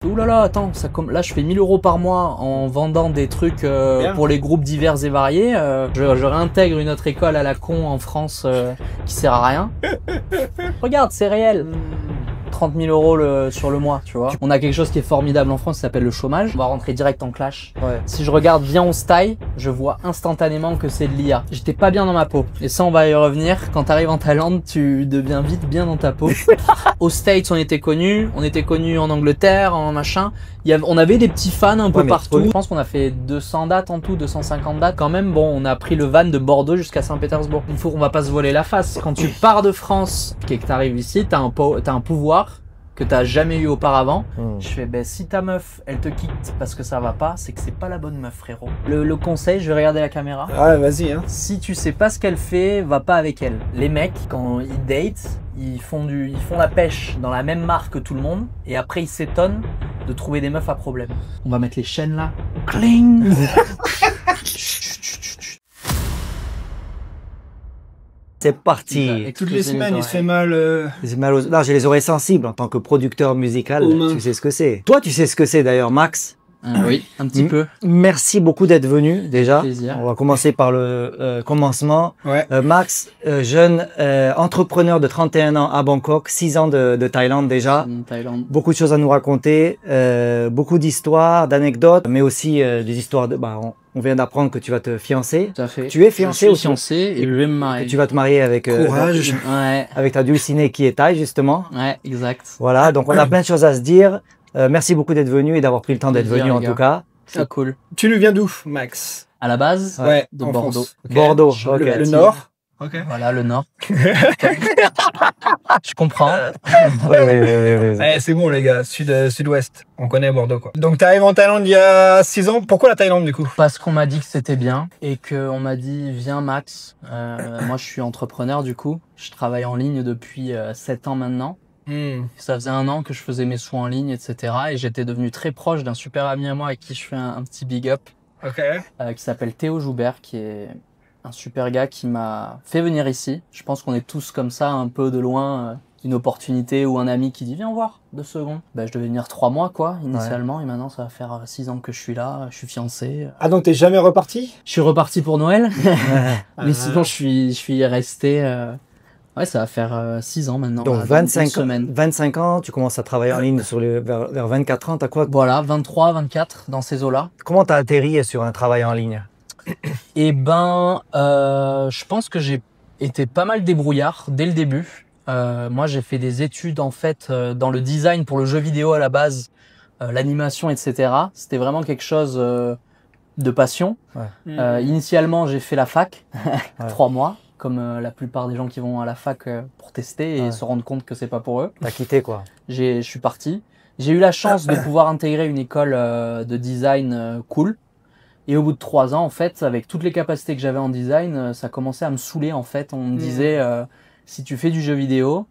Ouh là là, attends, là je fais 1000 € par mois en vendant des trucs pour les groupes divers et variés. Je réintègre une autre école à la con en France qui sert à rien. Regarde, c'est réel. 30 000 € sur le mois, tu vois. On a quelque chose qui est formidable en France, qui s'appelle le chômage. On va rentrer direct en clash. Ouais. Si je regarde Viens on se taille, je vois instantanément que c'est de l'IA. J'étais pas bien dans ma peau. Et ça, on va y revenir. Quand t'arrives en Thaïlande, tu deviens vite bien dans ta peau. Aux States, on était connus en Angleterre, en machin. On avait des petits fans un peu partout. Je pense qu'on a fait 200 dates en tout, 250 dates. Quand même, bon, on a pris le van de Bordeaux jusqu'à Saint-Pétersbourg. On va pas se voler la face. Quand tu pars de France et que t'arrives ici, t'as un pouvoir que t'as jamais eu auparavant. Je fais, ben si ta meuf, elle te quitte parce que ça va pas, c'est que c'est pas la bonne meuf, frérot. Le conseil, je vais regarder la caméra. Ah, vas-y, hein. Si tu sais pas ce qu'elle fait, va pas avec elle. Les mecs, quand ils datent, ils font la pêche dans la même mare que tout le monde, et après ils s'étonnent de trouver des meufs à problème. On va mettre les chaînes là. Cling. C'est parti. Et toutes les semaines, il se fait mal. Là, j'ai les oreilles sensibles en tant que producteur musical. Tu sais ce que c'est. Toi, tu sais ce que c'est d'ailleurs, Max. Oui, un petit peu. Merci beaucoup d'être venu déjà. Plaisir. On va commencer par le commencement. Ouais. Max, jeune entrepreneur de 31 ans à Bangkok, 6 ans de Thaïlande déjà. Thaïlande. Beaucoup de choses à nous raconter, beaucoup d'histoires, d'anecdotes, mais aussi des histoires de... on vient d'apprendre que tu vas te fiancer. Tout à fait. Tu es fiancé ou fiancé et je vais me marier. Et tu vas te marier avec courage. Avec ta dulcinée qui est Thaï justement. Ouais, exact. Voilà, donc on a plein de choses à se dire. Merci beaucoup d'être venu et d'avoir pris le temps d'être venu en tout cas. C'est cool. Tu nous viens d'où, Max? À la base, ouais, de Bordeaux. Okay. Bordeaux, okay. Le nord. Okay. Voilà, le nord. Je comprends. Ouais, c'est bon les gars, sud-ouest. On connaît Bordeaux quoi. Donc tu arrives en Thaïlande il y a 6 ans. Pourquoi la Thaïlande du coup? Parce qu'on m'a dit que c'était bien et qu'on m'a dit viens Max. Moi je suis entrepreneur du coup. Je travaille en ligne depuis 7 ans maintenant. Ça faisait 1 an que je faisais mes sous en ligne, etc. Et j'étais devenu très proche d'un super ami à moi avec qui je fais un petit big up. Qui s'appelle Théo Joubert, qui est un super gars qui m'a fait venir ici. Je pense qu'on est tous comme ça, un peu de loin, une opportunité ou un ami qui dit viens voir 2 secondes. Bah, je devais venir 3 mois quoi, initialement, et maintenant ça va faire 6 ans que je suis là, je suis fiancé. Ah donc t'es jamais reparti? Je suis reparti pour Noël, mais sinon je suis resté... Ouais, ça va faire 6 ans maintenant. Donc 25 ans, tu commences à travailler en ligne vers 24 ans, t'as quoi? Voilà, 23, 24, dans ces eaux-là. Comment t'as atterri sur un travail en ligne? Eh ben, je pense que j'ai été pas mal débrouillard dès le début. Moi, j'ai fait des études en fait dans le design pour le jeu vidéo à la base, l'animation, etc. C'était vraiment quelque chose de passion. Initialement, j'ai fait la fac, 3 mois. Comme la plupart des gens qui vont à la fac pour tester et se rendre compte que c'est pas pour eux. T'as quitté quoi? Je suis parti. J'ai eu la chance de pouvoir intégrer une école de design cool. Et au bout de 3 ans, en fait, avec toutes les capacités que j'avais en design, ça commençait à me saouler en fait. On me disait, si tu fais du jeu vidéo,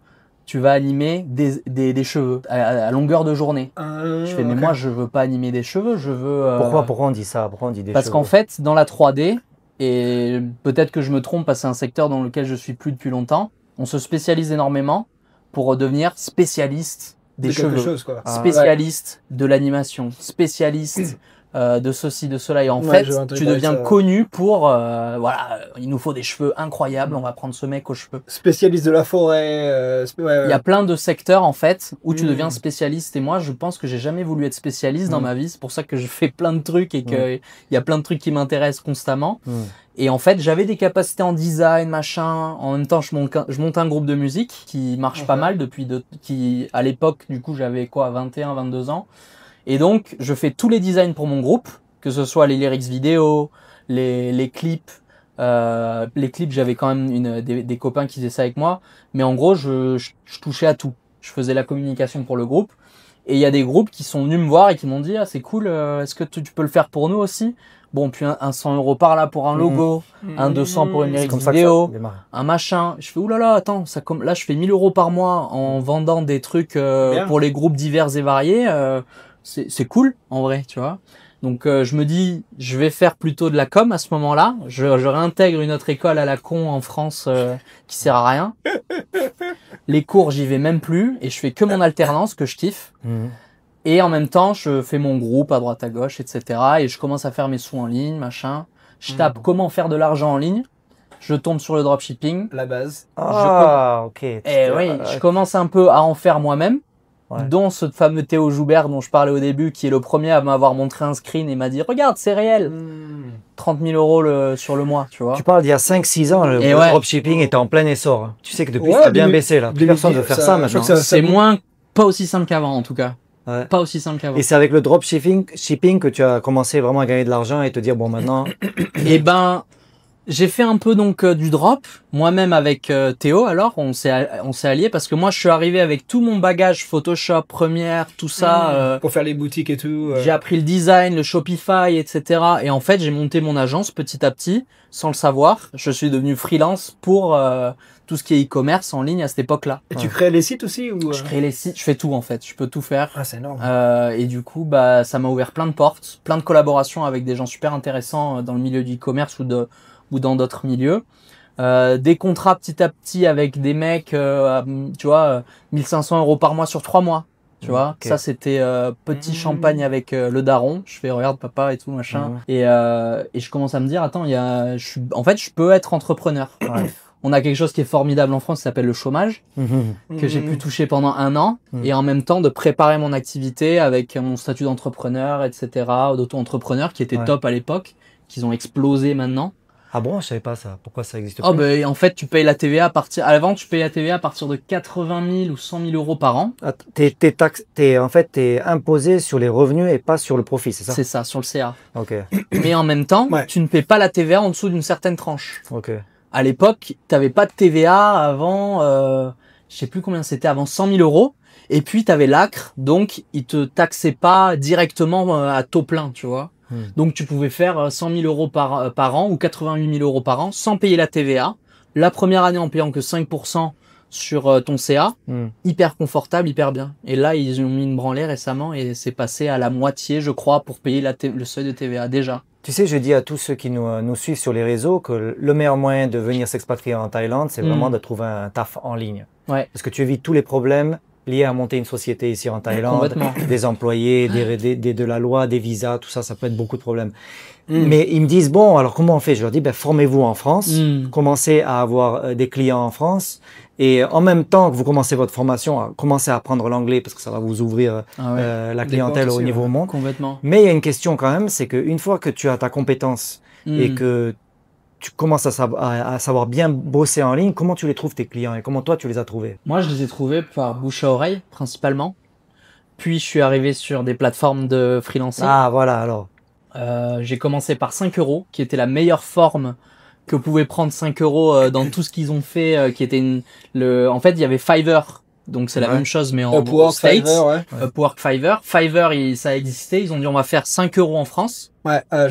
tu vas animer des cheveux à longueur de journée. Je fais, mais moi, je veux pas animer des cheveux, je veux... Pourquoi on dit ça? Pourquoi on dit des cheveux? Parce qu'en fait, dans la 3D, et peut-être que je me trompe parce que c'est un secteur dans lequel je suis plus depuis longtemps, on se spécialise énormément pour devenir spécialiste des cheveux, spécialiste de l'animation, spécialiste de ceci, de cela. Et en fait, tu deviens connu pour, voilà, il nous faut des cheveux incroyables, on va prendre ce mec aux cheveux. Spécialiste de la forêt. Il y a plein de secteurs, en fait, où tu deviens spécialiste. Et moi, je pense que j'ai jamais voulu être spécialiste dans ma vie. C'est pour ça que je fais plein de trucs et qu'il y a plein de trucs qui m'intéressent constamment. Et en fait, j'avais des capacités en design, machin. En même temps, je monte un groupe de musique qui marche pas mal qui, à l'époque, du coup, j'avais quoi, 21, 22 ans. Et donc, je fais tous les designs pour mon groupe, que ce soit les lyrics vidéo, les clips. Les clips, j'avais quand même des copains qui faisaient ça avec moi. Mais en gros, je touchais à tout. Je faisais la communication pour le groupe. Et il y a des groupes qui sont venus me voir et qui m'ont dit « Ah, c'est cool, est-ce que tu peux le faire pour nous aussi ?» Bon, puis un 100 € par là pour un logo, un 200 pour une lyrics vidéo, un machin. Je fais, oulala, attends, là, je fais 1000 € par mois en vendant des trucs pour les groupes divers et variés. C'est cool, en vrai, tu vois. Donc, je me dis, je vais faire plutôt de la com à ce moment-là. Je réintègre une autre école à la con en France qui sert à rien. Les cours, j'y vais même plus et je fais que mon alternance que je kiffe. Et en même temps, je fais mon groupe à droite à gauche, etc. Et je commence à faire mes sous en ligne, machin. Je tape comment faire de l'argent en ligne. Je tombe sur le dropshipping. La base. Ah, ok. Et oui, je commence un peu à en faire moi-même. Ouais. Dont ce fameux Théo Joubert dont je parlais au début, qui est le premier à m'avoir montré un screen et m'a dit « Regarde, c'est réel 30 000 € sur le mois, tu vois. » Tu parles d'il y a 5-6 ans, le dropshipping était en plein essor. Tu sais que depuis, ça a bien baissé là. Plus personne ne veut faire ça maintenant. C'est moins, pas aussi simple qu'avant en tout cas. Ouais. Pas aussi simple qu'avant. Et c'est avec le dropshipping que tu as commencé vraiment à gagner de l'argent et te dire « Bon, maintenant… » Eh ben… J'ai fait un peu donc du drop, moi-même avec Théo. Alors on s'est alliés parce que moi je suis arrivé avec tout mon bagage Photoshop, Premiere, tout ça. Pour faire les boutiques et tout. J'ai appris le design, le Shopify, etc. Et en fait j'ai monté mon agence petit à petit, sans le savoir. Je suis devenu freelance pour tout ce qui est e-commerce en ligne à cette époque-là. Et tu crées les sites aussi ou Je crée les sites, je fais tout en fait. Je peux tout faire. Ah c'est énorme. Et du coup bah ça m'a ouvert plein de portes, plein de collaborations avec des gens super intéressants dans le milieu du e-commerce ou dans d'autres milieux. Des contrats petit à petit avec des mecs, tu vois, 1500 € par mois sur 3 mois. Tu vois, ça c'était petit champagne avec le daron. Je fais regarde papa et tout machin. Et je commence à me dire attends, en fait je peux être entrepreneur. Ouais. On a quelque chose qui est formidable en France qui s'appelle le chômage, que j'ai pu toucher pendant 1 an, et en même temps de préparer mon activité avec mon statut d'entrepreneur, etc., d'auto-entrepreneur qui était top à l'époque, qu'ils ont explosé maintenant. Ah bon, je savais pas ça. Pourquoi ça existe pas? Oh ben en fait tu payes la TVA avant tu payais la TVA à partir de 80 000 ou 100 000 € par an. Ah, t'es imposé sur les revenus et pas sur le profit, c'est ça? C'est ça, sur le CA. Ok. Mais en même temps, tu ne payes pas la TVA en dessous d'une certaine tranche. Ok. À l'époque, t'avais pas de TVA avant, je sais plus combien c'était, avant 100 000 €. Et puis t'avais l'ACRE, donc ils te taxaient pas directement à taux plein, tu vois. Donc tu pouvais faire 100 000 € par an ou 88 000 € par an sans payer la TVA. La première année en payant que 5% sur ton CA. Hyper confortable, hyper bien. Et là, ils ont mis une branlée récemment et c'est passé à la moitié, je crois, pour payer le seuil de TVA déjà. Tu sais, je dis à tous ceux qui nous suivent sur les réseaux que le meilleur moyen de venir s'expatrier en Thaïlande, c'est vraiment de trouver un taf en ligne. Ouais. Parce que tu évites tous les problèmes liés à monter une société ici en Thaïlande, des employés, de la loi, des visas, tout ça, ça peut être beaucoup de problèmes. Mais ils me disent, bon, alors comment on fait? Je leur dis, ben, formez-vous en France, commencez à avoir des clients en France, et en même temps que vous commencez votre formation, commencez à apprendre l'anglais parce que ça va vous ouvrir la clientèle au niveau monde. Complètement. Mais il y a une question quand même, c'est qu'une fois que tu as ta compétence et que tu commences à savoir bien bosser en ligne, comment tu les trouves tes clients et comment toi tu les as trouvés? Moi, je les ai trouvés par bouche à oreille, principalement. Puis, je suis arrivé sur des plateformes de freelancing. Ah, voilà, alors. J'ai commencé par 5 €, qui était la meilleure forme que pouvait prendre 5 € dans tout ce qu'ils ont fait, qui était en fait, il y avait Fiverr. Donc, c'est la même chose, mais en States. Upwork, Fiverr. Fiverr, ça existait. Ils ont dit, on va faire 5 € en France.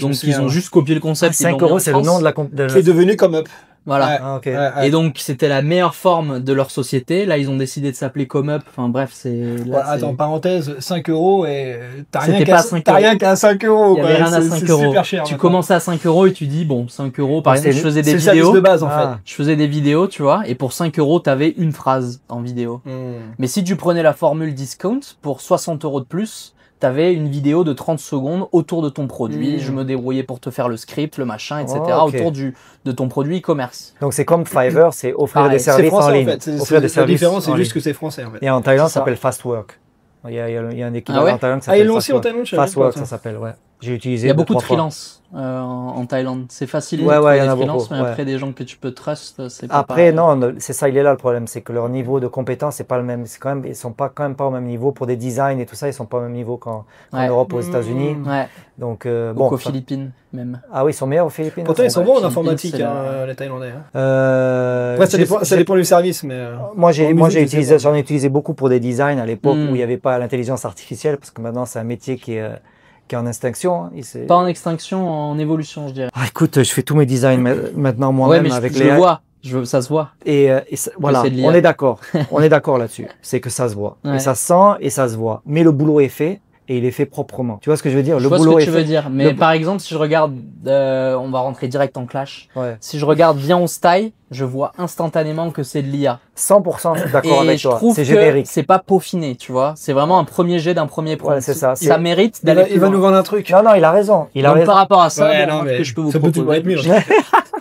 Donc, ils ont juste copié le concept. 5 €, c'est le nom de la qui est devenu comme Up. Voilà. Et donc, c'était la meilleure forme de leur société. Là, ils ont décidé de s'appeler ComeUp. Enfin, bref, c'est... Attends, parenthèse, 5 € et t'as rien qu'à 5 €. Il y avait rien à 5 €. Super cher. Tu commençais à 5 € et tu dis, bon, 5 €. Par exemple, je faisais des vidéos. C'est de base, en fait. Je faisais des vidéos, tu vois. Et pour 5 €, t'avais une phrase en vidéo. Mais si tu prenais la formule discount, pour 60 € de plus, t'avais une vidéo de 30 secondes autour de ton produit. Je me débrouillais pour te faire le script, le machin, etc. Autour de ton produit e-commerce. Donc c'est comme Fiverr, c'est offrir des services en ligne. La différence, c'est juste que c'est français en fait. Et en Thaïlande, ça s'appelle Fast Work. Il y a un équivalent en Thaïlande qui s'appelle ils l'ont aussi en Thaïlande. Fast Work, ça s'appelle, ouais. J'ai utilisé. Il y a beaucoup de freelance en Thaïlande. C'est facile de trouver des freelances, mais après des gens que tu peux trust, c'est pas Après, non, c'est ça, il est là le problème, c'est que leur niveau de compétence c'est pas le même. C'est quand même, ils sont quand même pas au même niveau pour des designs et tout ça. Ils sont pas au même niveau qu'en Europe, aux États-Unis. Donc bon. Aux Philippines même. Ah oui, ils sont meilleurs aux Philippines. Pourtant, ils sont bons en informatique, les Thaïlandais. Après, ça dépend du service, mais. Moi, j'en ai utilisé beaucoup pour des designs à l'époque où il n'y avait pas l'intelligence artificielle, parce que maintenant c'est un métier qui est en extinction. Pas en extinction, en évolution, je dirais. Ah, écoute, je fais tous mes designs maintenant moi-même avec les. Je le vois, ça se voit. Et voilà, on est d'accord. On est d'accord là-dessus. C'est que ça se voit. Et ça se sent et ça se voit. Mais le boulot est fait. et il est fait proprement. Tu vois ce que je veux dire? Je vois ce que tu veux dire. Mais par exemple, si je regarde, on va rentrer direct en clash. Ouais. Si je regarde Viens on se taille, je vois instantanément que c'est de l'IA. 100% d'accord avec toi. C'est générique. C'est pas peaufiné, tu vois. C'est vraiment un premier jet d'un premier prompt. Ouais, c'est ça. Ça mérite d'aller. Il va nous vendre un truc. Non, il a raison. Donc, par rapport à ça, que je peux vous proposer. Ça peut être mieux.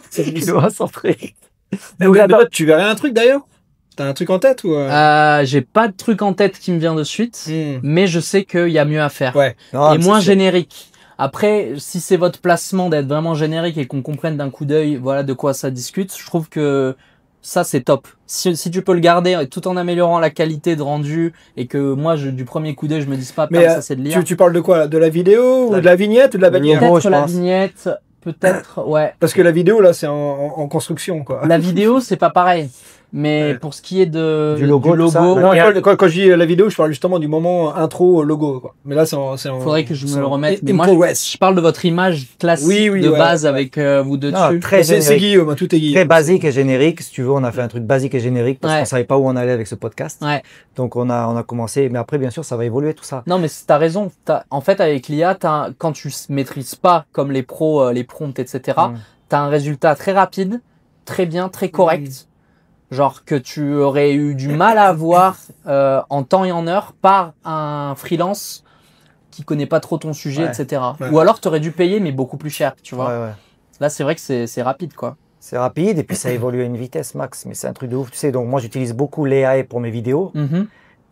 C'est vidéo centré. Tu verrais un truc d'ailleurs? T'as un truc en tête ou J'ai pas de truc en tête qui me vient de suite, mais je sais qu'il y a mieux à faire. Ouais. Et moins générique. Après, si c'est votre placement d'être vraiment générique et qu'on comprenne d'un coup d'œil, voilà de quoi ça discute, je trouve que ça c'est top. Si tu peux le garder tout en améliorant la qualité de rendu et que moi du premier coup d'œil je me dise pas ça c'est de l'IA. Tu parles de quoi? De la vidéo ou de la vignette ou de la bannière? Peut-être la vignette. Peut-être, ouais. Parce que la vidéo, là, c'est en construction, quoi. La vidéo, c'est pas pareil. Mais pour ce qui est du logo. Non, quand je dis la vidéo, je parle justement du moment intro logo, quoi. Mais là, c'est en faudrait que je me le remette. Mais moi, je parle de votre image classique de base avec vous deux dessus. C'est Guillaume, tout est Guillaume. Très basique et générique. Si tu veux, on a fait un truc basique et générique parce qu'on savait pas où on allait avec ce podcast. Ouais. Donc, on a commencé. Mais après, bien sûr, ça va évoluer tout ça. Non, mais t'as raison. En fait, avec l'IA, quand tu maîtrises pas comme les pros, les prompts, etc., t'as un résultat très rapide, très bien, très correct. Genre que tu aurais eu du mal à avoir en temps et en heure par un freelance qui connaît pas trop ton sujet, etc. Ouais. Ou alors tu aurais dû payer mais beaucoup plus cher, tu vois. Ouais. Là, c'est vrai que c'est rapide, quoi. C'est rapide et puis ça évolue à une vitesse max, mais c'est un truc de ouf, tu sais. Donc moi, j'utilise beaucoup l'AI pour mes vidéos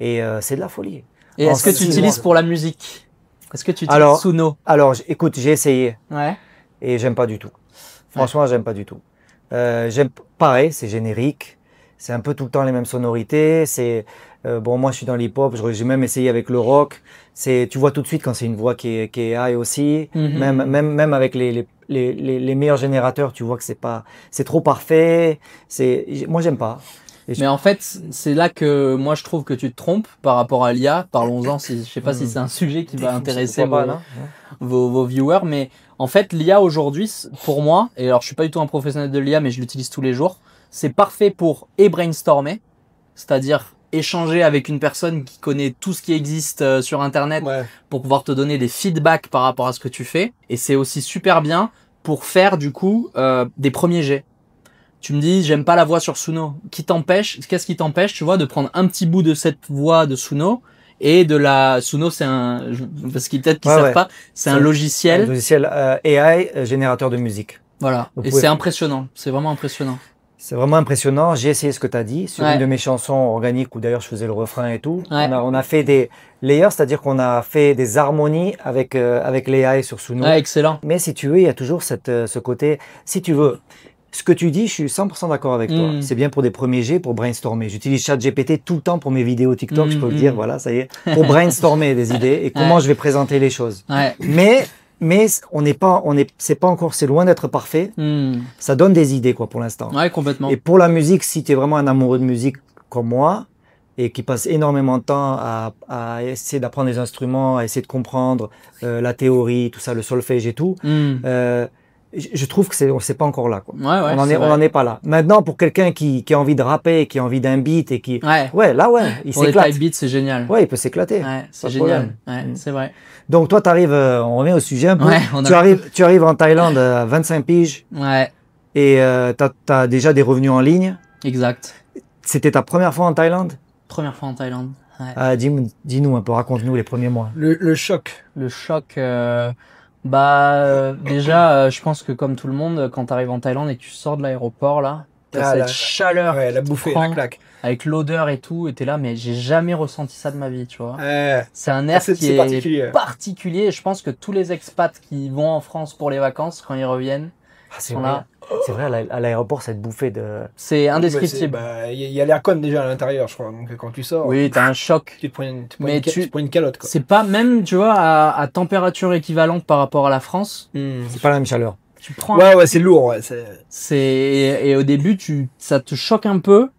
et c'est de la folie. Et est-ce que tu utilises pour la musique? Est-ce que tu utilises Suno? Alors, écoute, j'ai essayé et j'aime pas du tout. Franchement, j'aime pas du tout. Pareil, c'est générique. C'est un peu tout le temps les mêmes sonorités. C'est bon, moi je suis dans l'hip-hop. J'ai même essayé avec le rock. Tu vois tout de suite quand c'est une voix qui est high aussi. Même avec les meilleurs générateurs, tu vois que c'est trop parfait. Moi j'aime pas. Mais en fait, c'est là que moi je trouve que tu te trompes par rapport à l'IA. Parlons-en. Je sais pas si c'est un sujet qui va intéresser vos viewers, mais en fait l'IA aujourd'hui, pour moi, et alors je suis pas du tout un professionnel de l'IA, mais je l'utilise tous les jours. C'est parfait pour brainstormer, c'est-à-dire échanger avec une personne qui connaît tout ce qui existe sur Internet pour pouvoir te donner des feedbacks par rapport à ce que tu fais. Et c'est aussi super bien pour faire du coup des premiers jets. Tu me dis, j'aime pas la voix sur Suno. Qu'est-ce qui t'empêche, tu vois, de prendre un petit bout de cette voix de Suno et de la Suno, c'est parce qu'ils peut-être qu'ils savent pas, c'est un logiciel. Un logiciel AI générateur de musique. Voilà. Et c'est impressionnant. C'est vraiment impressionnant. C'est vraiment impressionnant. J'ai essayé ce que tu as dit sur une de mes chansons organiques où d'ailleurs je faisais le refrain et tout. On a fait des layers, c'est-à-dire qu'on a fait des harmonies avec l'AI sur Suno. Excellent. Mais si tu veux, il y a toujours ce côté. Si tu veux, ce que tu dis, je suis 100% d'accord avec toi. C'est bien pour des premiers jets, pour brainstormer. J'utilise ChatGPT tout le temps pour mes vidéos TikTok. Je peux le dire, voilà, ça y est, pour brainstormer des idées et comment je vais présenter les choses. Mais c'est loin d'être parfait. Ça donne des idées, quoi, pour l'instant. Ouais, complètement. Et pour la musique, si tu es vraiment un amoureux de musique comme moi, et qui passe énormément de temps à essayer d'apprendre les instruments, à essayer de comprendre la théorie, tout ça, le solfège et tout, je trouve que c'est pas encore là, quoi. On en est pas là. Maintenant, pour quelqu'un qui a envie de rapper, qui a envie d'un beat et qui, il s'éclate. Pour les type beats, c'est génial. Ouais, il peut s'éclater. Ouais, c'est génial. Ouais, c'est vrai. Donc toi, t'arrives, on revient au sujet un peu. Tu arrives en Thaïlande à 25 piges. Ouais. Et t'as déjà des revenus en ligne. Exact. C'était ta première fois en Thaïlande? Première fois en Thaïlande. Ouais. Dis-nous un peu, raconte-nous les premiers mois. Le choc. Le choc. Déjà, je pense que comme tout le monde, quand tu arrives en Thaïlande et que tu sors de l'aéroport là, t'as cette chaleur, la bouffée, la claque, avec l'odeur et tout, et t'es là, mais j'ai jamais ressenti ça de ma vie, tu vois. C'est un air qui est particulier. Et je pense que tous les expats qui vont en France pour les vacances, quand ils reviennent, sont là. C'est vrai, à l'aéroport, cette bouffée de... C'est indescriptible. Il y a l'aircon déjà à l'intérieur, je crois. Donc quand tu sors... Oui, t'as un choc. Tu prends une calotte, quoi. C'est pas même, tu vois, à température équivalente par rapport à la France. C'est pas la même chaleur. Tu prends... Ouais, c'est lourd. Et au début, ça te choque un peu.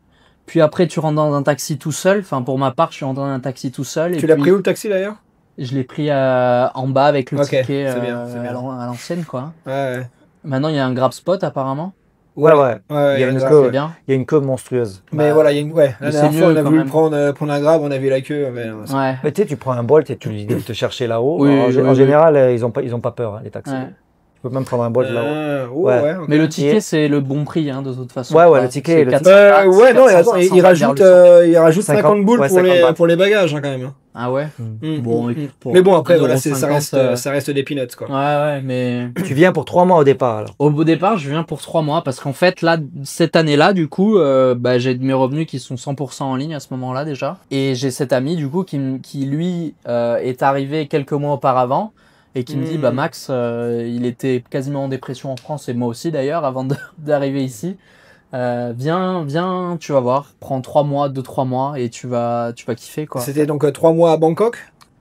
Puis après, tu rentres dans un taxi tout seul. Enfin, pour ma part, je suis rentré dans un taxi tout seul. Tu l'as pris où, le taxi, d'ailleurs? Je l'ai pris en bas avec le ticket à l'ancienne, quoi. Ouais. Maintenant, il y a un grab spot apparemment. Ouais. Il y a une queue monstrueuse. Mais voilà, il y a une, la dernière fois, on a voulu prendre un grab, on a vu la queue. Mais tu sais, tu prends un Bolt et tu lui dis de te chercher là-haut. En général, ils ont pas peur, hein, les taxis. Tu peux même prendre un Bolt là-haut. Okay. Mais le ticket, c'est le bon prix, hein, de toute façon. Ouais, le ticket. Il rajoute 50 boules pour les bagages, hein, quand même. Ah ouais? Bon, mais bon, après, voilà, ça reste des peanuts, quoi. Ouais, mais... Tu viens pour 3 mois au départ, alors? Au départ, je viens pour 3 mois, parce qu'en fait, là, cette année-là, du coup, j'ai mes revenus qui sont 100% en ligne à ce moment-là, déjà. Et j'ai cet ami, du coup, qui lui, est arrivé quelques mois auparavant, et qui me dit, Max, il était quasiment en dépression en France, et moi aussi d'ailleurs, avant d'arriver ici. Viens, tu vas voir, prends 3 mois, 2-3 mois, et tu vas kiffer, quoi. C'était donc 3 mois à Bangkok?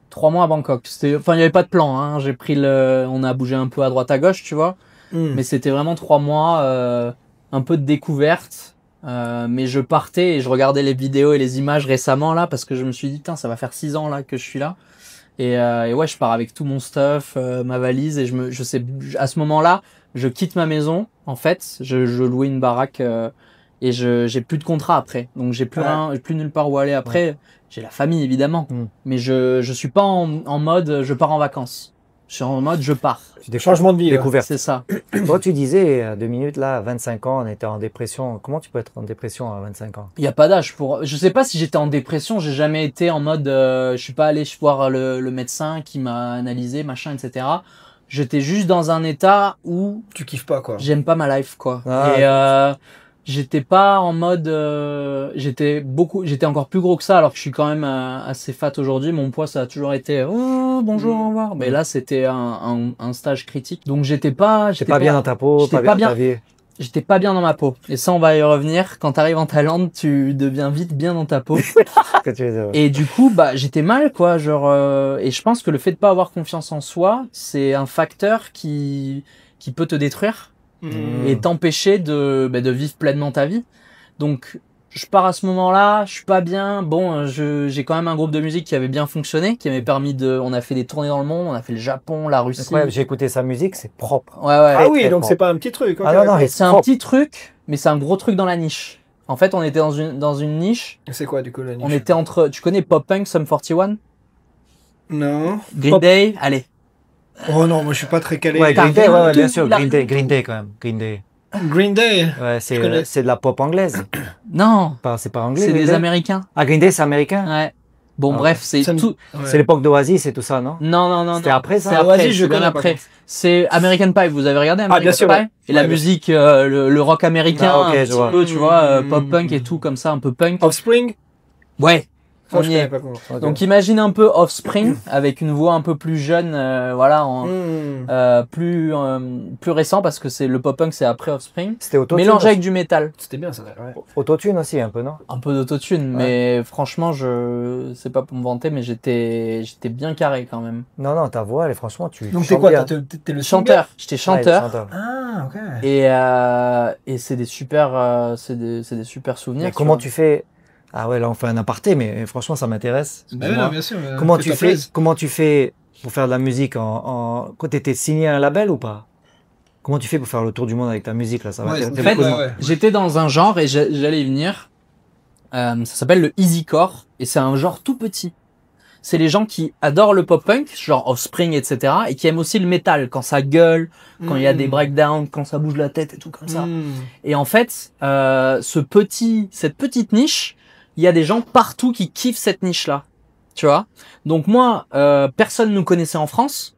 3 mois à Bangkok. Enfin, il n'y avait pas de plan, hein. On a bougé un peu à droite à gauche, tu vois. Mais c'était vraiment 3 mois, un peu de découverte. Mais je partais et je regardais les vidéos et les images récemment, là, parce que je me suis dit, putain, ça va faire 6 ans, là, que je suis là. Et ouais, je pars avec tout mon stuff, ma valise, et je sais, à ce moment-là, je quitte ma maison, en fait, je louais une baraque, et j'ai plus de contrat après. Donc j'ai plus rien, j'ai plus nulle part où aller après. J'ai la famille, évidemment. Mais je suis pas en mode, je pars en vacances. Je suis en mode, je pars. Des changements de vie. Découverte. C'est ça. Toi, tu disais, 2 minutes, là, à 25 ans, on était en dépression. Comment tu peux être en dépression à 25 ans? Il n'y a pas d'âge pour... Je sais pas si j'étais en dépression, j'ai jamais été en mode... je suis pas allé voir le médecin qui m'a analysé, machin, etc. J'étais juste dans un état où... Tu kiffes pas, quoi. J'aime pas ma life, quoi. Et j'étais pas en mode... j'étais encore plus gros que ça, alors que je suis quand même assez fat aujourd'hui. Mon poids, ça a toujours été... Oh, bonjour, au revoir. Mais là, c'était un stage critique. Donc j'étais pas... J'étais pas bien dans ta peau, pas bien dans ta vie. J'étais pas bien dans ma peau. Et ça, on va y revenir. Quand t'arrives en Thaïlande, tu deviens vite bien dans ta peau. Et du coup, j'étais mal, quoi. Et je pense que le fait de pas avoir confiance en soi, c'est un facteur qui peut te détruire et t'empêcher de vivre pleinement ta vie. Donc, je pars à ce moment-là, je suis pas bien. Bon, j'ai quand même un groupe de musique qui avait bien fonctionné, qui m'avait permis on a fait des tournées dans le monde, on a fait le Japon, la Russie. Ouais, j'ai écouté sa musique, c'est propre. Ouais. Ah oui, donc c'est pas un petit truc. Ah non, c'est un petit truc, mais c'est un gros truc dans la niche. En fait, on était dans une niche. C'est quoi, du coup, la niche? On était tu connais Pop Punk, Sum 41? Non. Green Day, allez. Oh non, moi je suis pas très calé. Ouais, Green Day, ouais, bien sûr, Green Day quand même, Green Day. Green Day. Ouais, c'est de la pop anglaise. Non. C'est pas anglais. C'est des Américains. Ah, Green Day, c'est américain? Ouais. Bon, bref, c'est tout. Ouais. C'est l'époque d'Oasis et tout ça, non? Non. C'était après ça? C'est après, je connais après. C'est American Pie, vous avez regardé American Pie? Bien sûr. Et la musique, le rock américain, un petit peu, tu vois, pop punk et tout, comme ça, un peu punk. Offspring? Ouais. On y est. Donc imagine un peu Offspring avec une voix un peu plus jeune, plus récent parce que le pop punk c'est après Offspring. C'était autotune. Mélangé avec du métal. C'était bien ça. Ouais. Autotune aussi un peu, non? Un peu d'autotune, mais franchement c'est pas pour me vanter, mais j'étais bien carré quand même. Non, ta voix, elle est franchement Donc t'es quoi? T'es le chanteur. J'étais chanteur. Ouais, ah ok. Et c'est des super souvenirs. Mais comment tu fais? Ah ouais, là on fait un aparté, mais franchement ça m'intéresse. Non, bien sûr. Comment tu fais pour faire de la musique quand t'étais signé à un label ou pas? Comment tu fais pour faire le tour du monde avec ta musique là? Ça va en fait, j'étais dans un genre et j'allais y venir. Ça s'appelle le easycore et c'est un genre tout petit. C'est les gens qui adorent le pop-punk, genre Offspring, etc. et qui aiment aussi le métal, quand ça gueule, quand il y a des breakdowns, quand ça bouge la tête et tout comme ça. Et en fait, cette petite niche, il y a des gens partout qui kiffent cette niche-là, tu vois. Donc moi, personne nous connaissait en France,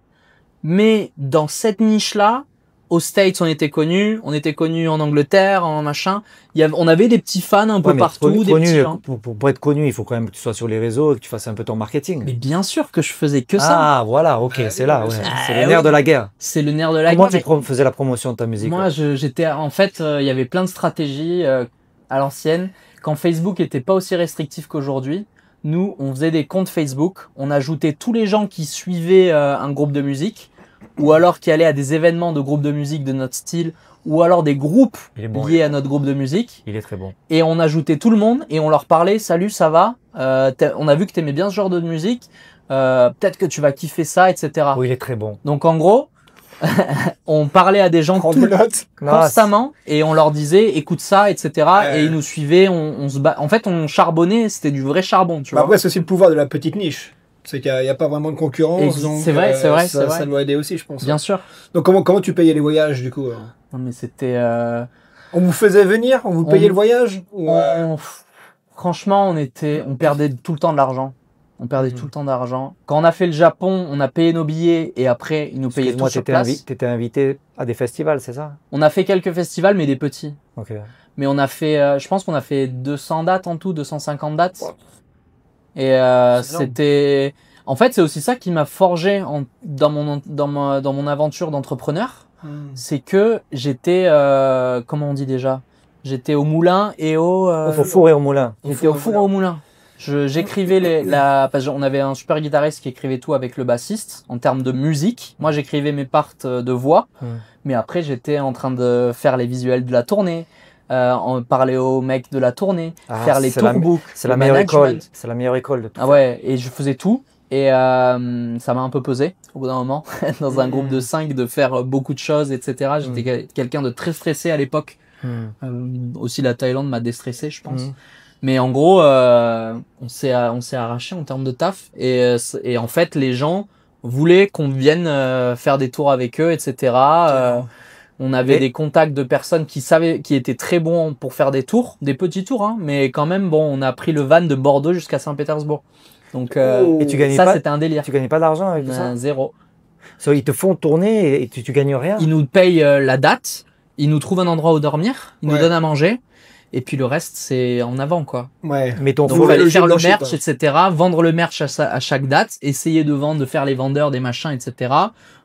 mais dans cette niche-là, aux States, on était connus en Angleterre, en machin. On avait des petits fans un peu partout, des petits gens. Pour être connu, il faut quand même que tu sois sur les réseaux et que tu fasses un peu ton marketing. Mais bien sûr que je faisais que ça. Ah, voilà, ok, c'est là, ouais. C'est le nerf de la guerre. C'est le nerf de la guerre. Comment tu faisais la promotion de ta musique? Moi, j'étais, en fait, il y avait plein de stratégies à l'ancienne. Quand Facebook était pas aussi restrictif qu'aujourd'hui, nous, on faisait des comptes Facebook, on ajoutait tous les gens qui suivaient un groupe de musique, ou alors qui allaient à des événements de groupes de musique de notre style, ou alors des groupes liés à notre groupe de musique. Il est très bon. Et on ajoutait tout le monde et on leur parlait, salut, ça va, on a vu que t'aimais bien ce genre de musique, peut-être que tu vas kiffer ça, etc. Oui, il est très bon. Donc en gros, on parlait à des gens constamment et on leur disait écoute ça, etc. Et ils nous suivaient, on se bat. En fait, on charbonnait, c'était du vrai charbon, tu vois. Après, c'est aussi le pouvoir de la petite niche. C'est qu'il n'y a pas vraiment de concurrence. C'est vrai, c'est vrai. Ça doit aider aussi, je pense. Bien sûr. Donc, comment tu payais les voyages, du coup? Non, mais c'était... On vous faisait venir? On vous payait le voyage? Franchement, on perdait tout le temps de l'argent. On perdait tout le temps d'argent. Quand on a fait le Japon, on a payé nos billets et après, ils nous payaient tout sur place. T'étais invité à des festivals, c'est ça? On a fait quelques festivals, mais des petits. Ok. Mais on a fait, je pense qu'on a fait 200 dates en tout, 250 dates. Et c'était... En fait, c'est aussi ça qui m'a forgé dans mon aventure d'entrepreneur. C'est que j'étais... comment on dit déjà? J'étais au moulin et au four et au moulin. J'étais au four et au moulin. J'écrivais parce qu'on avait un super guitariste qui écrivait tout avec le bassiste en termes de musique. Moi, j'écrivais mes parts de voix, mais après, j'étais en train de faire les visuels de la tournée, parler aux mecs de la tournée, faire les tourbooks. C'est la meilleure école. C'est la meilleure école de tout. Ah ouais, et je faisais tout. Et ça m'a un peu pesé au bout d'un moment, dans un groupe de 5, de faire beaucoup de choses, etc. J'étais quelqu'un de très stressé à l'époque. Aussi, la Thaïlande m'a déstressé, je pense. Mais en gros, on s'est arraché en termes de taf. Et en fait, les gens voulaient qu'on vienne faire des tours avec eux, etc. On avait des contacts de personnes qui étaient très bons pour faire des tours, des petits tours, hein, mais quand même, bon, on a pris le van de Bordeaux jusqu'à Saint-Pétersbourg. Donc, et tu gagnais pas, c'était un délire. Tu gagnais pas d'argent avec tout ça? Zéro. Ils te font tourner et tu gagnes rien? Ils nous payent la date, ils nous trouvent un endroit où dormir, ils nous donnent à manger. Et puis le reste, c'est en avant, quoi. Ouais. Mais donc, il fallait faire le merch, etc. Vendre le merch à chaque date, essayer de vendre, de faire les vendeurs, des machins, etc.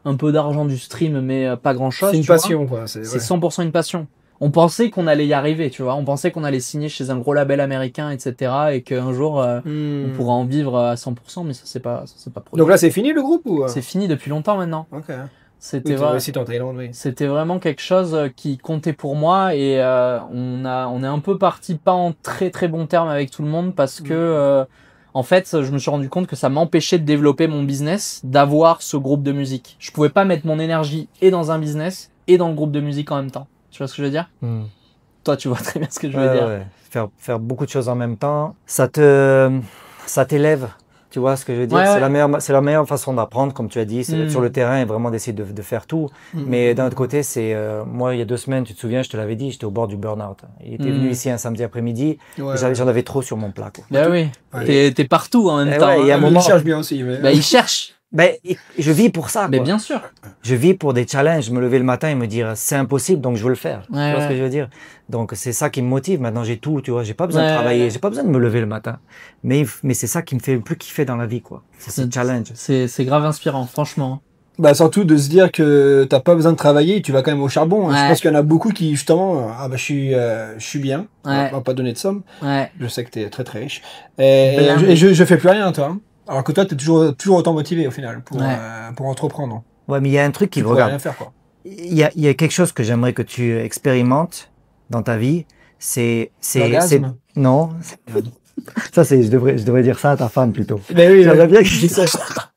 Un peu d'argent du stream, mais pas grand-chose. C'est une passion, quoi. C'est 100% une passion. On pensait qu'on allait y arriver, tu vois. On pensait qu'on allait signer chez un gros label américain, etc. Et qu'un jour, on pourra en vivre à 100%, mais ça, c'est pas produit. Donc là, c'est fini le groupe ou? C'est fini depuis longtemps maintenant. Ok. C'était vraiment quelque chose qui comptait pour moi et on est un peu parti pas en très très bon terme avec tout le monde parce que en fait je me suis rendu compte que ça m'empêchait de développer mon business, d'avoir ce groupe de musique. Je pouvais pas mettre mon énergie et dans un business et dans le groupe de musique en même temps. Tu vois ce que je veux dire? Toi, tu vois très bien ce que je veux dire. Ouais. Faire beaucoup de choses en même temps, ça t'élève. Tu vois ce que je veux dire? C'est la meilleure façon d'apprendre, comme tu as dit, c'est sur le terrain et vraiment d'essayer de faire tout. Mais d'un autre côté, moi, il y a 2 semaines, tu te souviens, je te l'avais dit, j'étais au bord du burn-out. Il était venu ici un samedi après-midi, j'en avais trop sur mon plat, quoi. Ben oui, t'es partout en même temps. Il y a un moment... Il cherche bien aussi. Mais... il cherche. Je vis pour ça, quoi. Mais bien sûr. Je vis pour des challenges, me lever le matin et me dire c'est impossible, donc je veux le faire. Tu vois ce que je veux dire? Donc c'est ça qui me motive. Maintenant j'ai tout, tu vois, j'ai pas besoin de travailler, j'ai pas besoin de me lever le matin. Mais c'est ça qui me fait le plus kiffer dans la vie, quoi. C'est ce challenge. C'est grave inspirant, franchement. Bah surtout de se dire que t'as pas besoin de travailler, tu vas quand même au charbon. Je pense qu'il y en a beaucoup qui justement, je suis bien, on va pas donner de somme. Je sais que t'es très très riche. Et je fais plus rien, toi. Alors que toi, t'es toujours autant motivé au final pour entreprendre. Ouais, mais il y a un truc qui me regarde. Rien faire, quoi. Il y a quelque chose que j'aimerais que tu expérimentes dans ta vie. L'orgasme. Non. Ça, je devrais dire ça à ta femme plutôt. Mais oui, j'aimerais bien que je dise ça.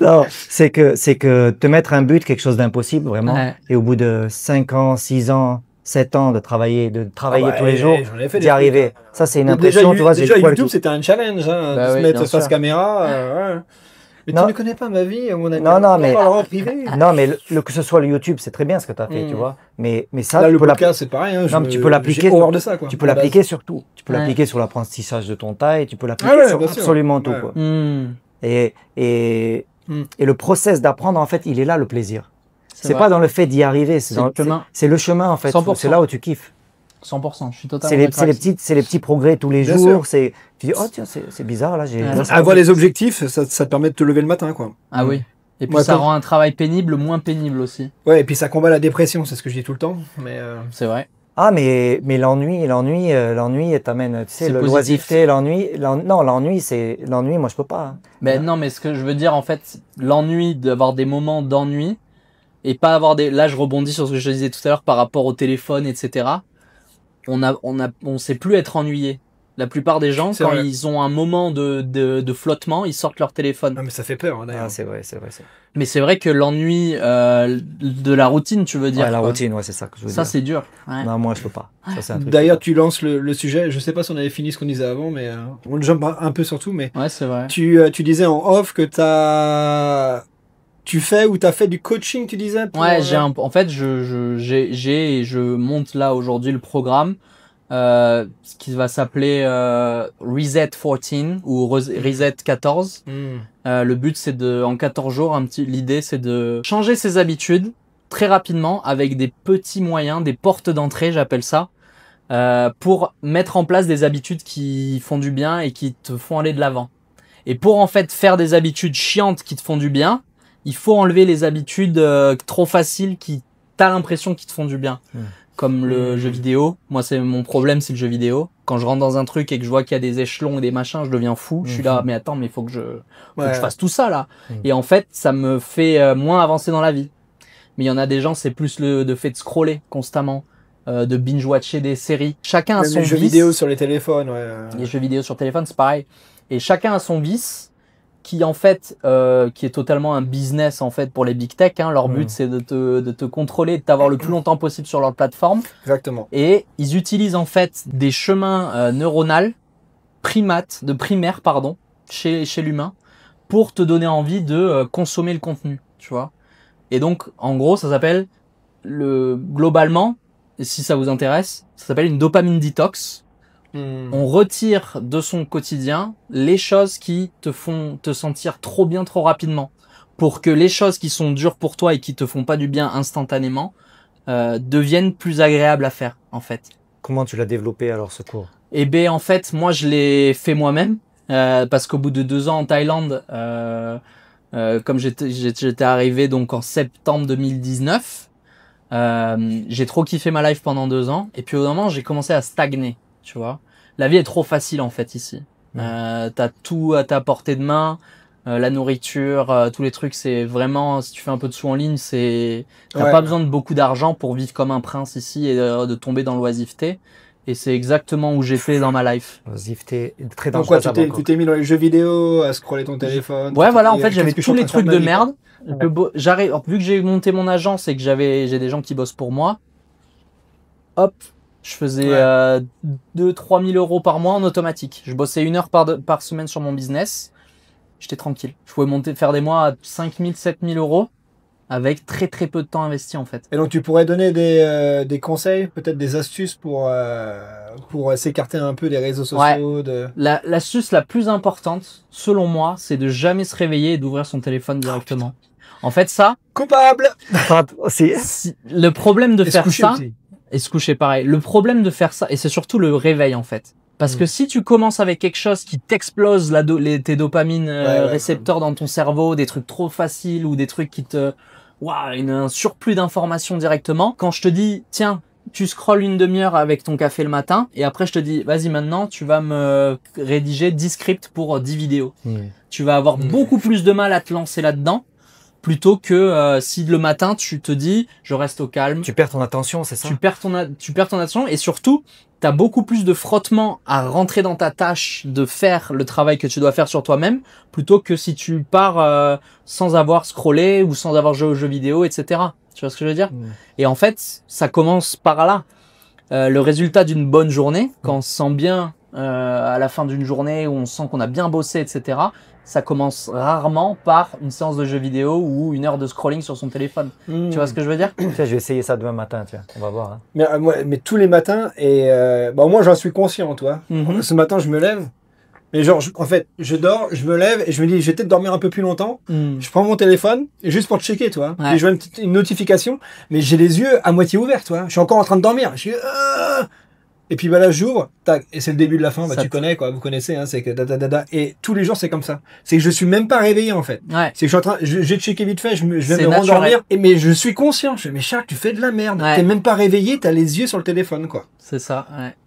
Non, c'est que te mettre un but, quelque chose d'impossible, vraiment. Et au bout de 5 ans, 6 ans, 7 ans de travailler tous les jours, d'y arriver. Ça, c'est une impression, tu vois. Déjà, YouTube, c'était un challenge, hein, de se mettre face caméra. Mais tu ne connais pas ma vie, mon ami. Non, mais privé. Non, mais que ce soit le YouTube, c'est très bien ce que tu as fait, tu vois. Mais ça, là, le podcast, c'est pareil. Hein, tu peux l'appliquer. J'ai horreur de ça, quoi. Tu peux l'appliquer sur tout. Tu peux l'appliquer sur l'apprentissage de ton taille. Tu peux l'appliquer sur absolument tout, quoi. Et le process d'apprendre, en fait, il est là, le plaisir. C'est pas dans le fait d'y arriver, c'est le chemin, en fait. C'est là où tu kiffes. 100%, je suis totalement d'accord. C'est les petits progrès tous les jours. Tu dis, oh tiens, c'est bizarre, là. Avoir les objectifs, ça te permet de te lever le matin, quoi. Ah oui. Et puis ça rend un travail pénible moins pénible aussi. Ouais, et puis ça combat la dépression, c'est ce que je dis tout le temps. Mais c'est vrai. Ah, mais l'ennui t'amène, tu sais, le loisiveté, l'ennui, moi, je peux pas. Hein. Mais non, mais ce que je veux dire, en fait, l'ennui, d'avoir des moments d'ennui, et pas avoir là, je rebondis sur ce que je disais tout à l'heure par rapport au téléphone, etc. On sait plus être ennuyé. La plupart des gens, quand ils ont un moment de flottement, ils sortent leur téléphone. Ah, mais ça fait peur, hein, d'ailleurs. Ah, c'est vrai. Mais c'est vrai que l'ennui de la routine, tu veux dire. Ouais, la routine, ouais, c'est ça que je veux dire. Ça, c'est dur. Ouais. Non, moi, je peux pas. D'ailleurs, tu lances le sujet. Je sais pas si on avait fini ce qu'on disait avant, mais on jump un peu sur tout. Mais ouais, c'est vrai. Tu disais en off que tu fais ou t'as fait du coaching, tu disais Ouais, en fait, je monte là aujourd'hui le programme. Ce qui va s'appeler Reset 14 ou Reset 14. Le but, c'est en 14 jours, l'idée, c'est de changer ses habitudes très rapidement avec des petits moyens, des portes d'entrée, j'appelle ça, pour mettre en place des habitudes qui font du bien et qui te font aller de l'avant. Et pour en fait faire des habitudes chiantes qui te font du bien, il faut enlever les habitudes trop faciles qui t'as l'impression qu'ils te font du bien. Comme le jeu vidéo. Moi, mon problème, c'est le jeu vidéo. Quand je rentre dans un truc et que je vois qu'il y a des échelons et des machins, je deviens fou. Je suis là, mais attends, mais il faut que je fasse tout ça, là. Et en fait, ça me fait moins avancer dans la vie. Mais il y en a des gens, c'est plus le fait de scroller constamment, de binge-watcher des séries. Chacun a son vice. Les jeux vidéo sur les téléphones, ouais. Les jeux vidéo sur téléphone, c'est pareil. Et chacun a son vice. Qui en fait, qui est totalement un business en fait pour les big tech. Hein. Leur but c'est de te contrôler, de t'avoir le plus longtemps possible sur leur plateforme. Exactement. Et ils utilisent en fait des chemins neuronaux primaires chez l'humain pour te donner envie de consommer le contenu, tu vois. Et donc en gros ça s'appelle globalement, si ça vous intéresse, ça s'appelle une dopamine detox. On retire de son quotidien les choses qui te font te sentir trop bien trop rapidement pour que les choses qui sont dures pour toi et qui te font pas du bien instantanément deviennent plus agréables à faire en fait. Comment tu l'as développé alors ce cours? Eh ben en fait moi je l'ai fait moi-même parce qu'au bout de 2 ans en Thaïlande, comme j'étais arrivé donc en septembre 2019, j'ai trop kiffé ma life pendant 2 ans et puis au moment j'ai commencé à stagner. Tu vois, la vie est trop facile en fait ici. T'as tout à ta portée de main, la nourriture, tous les trucs. C'est vraiment, si tu fais un peu de sous en ligne, t'as pas besoin de beaucoup d'argent pour vivre comme un prince ici et de tomber dans l'oisiveté. Et c'est exactement où j'étais dans ma life. L'oisiveté très dangereuse. Donc quoi, tu t'es mis dans les jeux vidéo, à scroller ton téléphone. Ouais, voilà. En fait, j'avais tous les trucs de merde. J'arrive, vu que j'ai monté mon agence et que j'ai des gens qui bossent pour moi. Hop. Je faisais 2-3 000 euros par mois en automatique. Je bossais 1 heure par semaine sur mon business. J'étais tranquille. Je pouvais faire des mois à 5 000, 7 000 euros avec très très peu de temps investi en fait. Et donc tu pourrais donner des conseils, peut-être des astuces pour s'écarter un peu des réseaux sociaux. L'astuce la plus importante, selon moi, c'est de jamais se réveiller et d'ouvrir son téléphone directement. En fait, ça... Coupable. Le problème de faire ça... Et se coucher pareil. Le problème de faire ça, et c'est surtout le réveil en fait. Parce que si tu commences avec quelque chose qui t'explose tes dopamines récepteurs dans ton cerveau, des trucs trop faciles ou des trucs qui un surplus d'informations directement. Quand je te dis, tiens, tu scrolles 1 demi-heure avec ton café le matin et après je te dis, vas-y maintenant, tu vas me rédiger 10 scripts pour 10 vidéos. Tu vas avoir beaucoup plus de mal à te lancer là-dedans. Plutôt que si le matin tu te dis je reste au calme. Tu perds ton attention, c'est ça? Tu perds ton attention et surtout tu as beaucoup plus de frottement à rentrer dans ta tâche de faire le travail que tu dois faire sur toi-même plutôt que si tu pars sans avoir scrollé ou sans avoir joué aux jeux vidéo, etc. Tu vois ce que je veux dire? Et en fait ça commence par là. Le résultat d'une bonne journée, quand on se sent bien à la fin d'une journée où on sent qu'on a bien bossé, etc. Ça commence rarement par une séance de jeux vidéo ou 1 heure de scrolling sur son téléphone. Tu vois ce que je veux dire? Tiens, je vais essayer ça demain matin, tiens. On va voir. Hein. Mais tous les matins, et moi j'en suis conscient, toi. Ce matin, je me lève. Mais genre, en fait, je dors, je me lève et je me dis, je vais peut-être dormir un peu plus longtemps. Je prends mon téléphone, juste pour checker, toi. Et je vois une notification, mais j'ai les yeux à moitié ouverts, toi. Je suis encore en train de dormir. Je suis... Et puis là j'ouvre, tac, et c'est le début de la fin, tu connais quoi, vous connaissez, hein, c'est que et tous les jours c'est comme ça. C'est que je suis même pas réveillé en fait. C'est que je suis en train, j'ai checké vite fait, je vais me rendormir, mais je suis conscient, je fais mais Charles, tu fais de la merde, t'es même pas réveillé, t'as les yeux sur le téléphone quoi. C'est ça,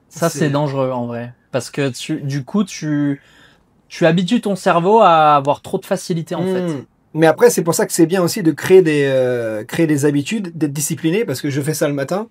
ça c'est dangereux en vrai, parce que du coup tu habitues ton cerveau à avoir trop de facilité en fait. Mais après, c'est pour ça que c'est bien aussi de créer des habitudes, d'être discipliné, parce que je fais ça le matin.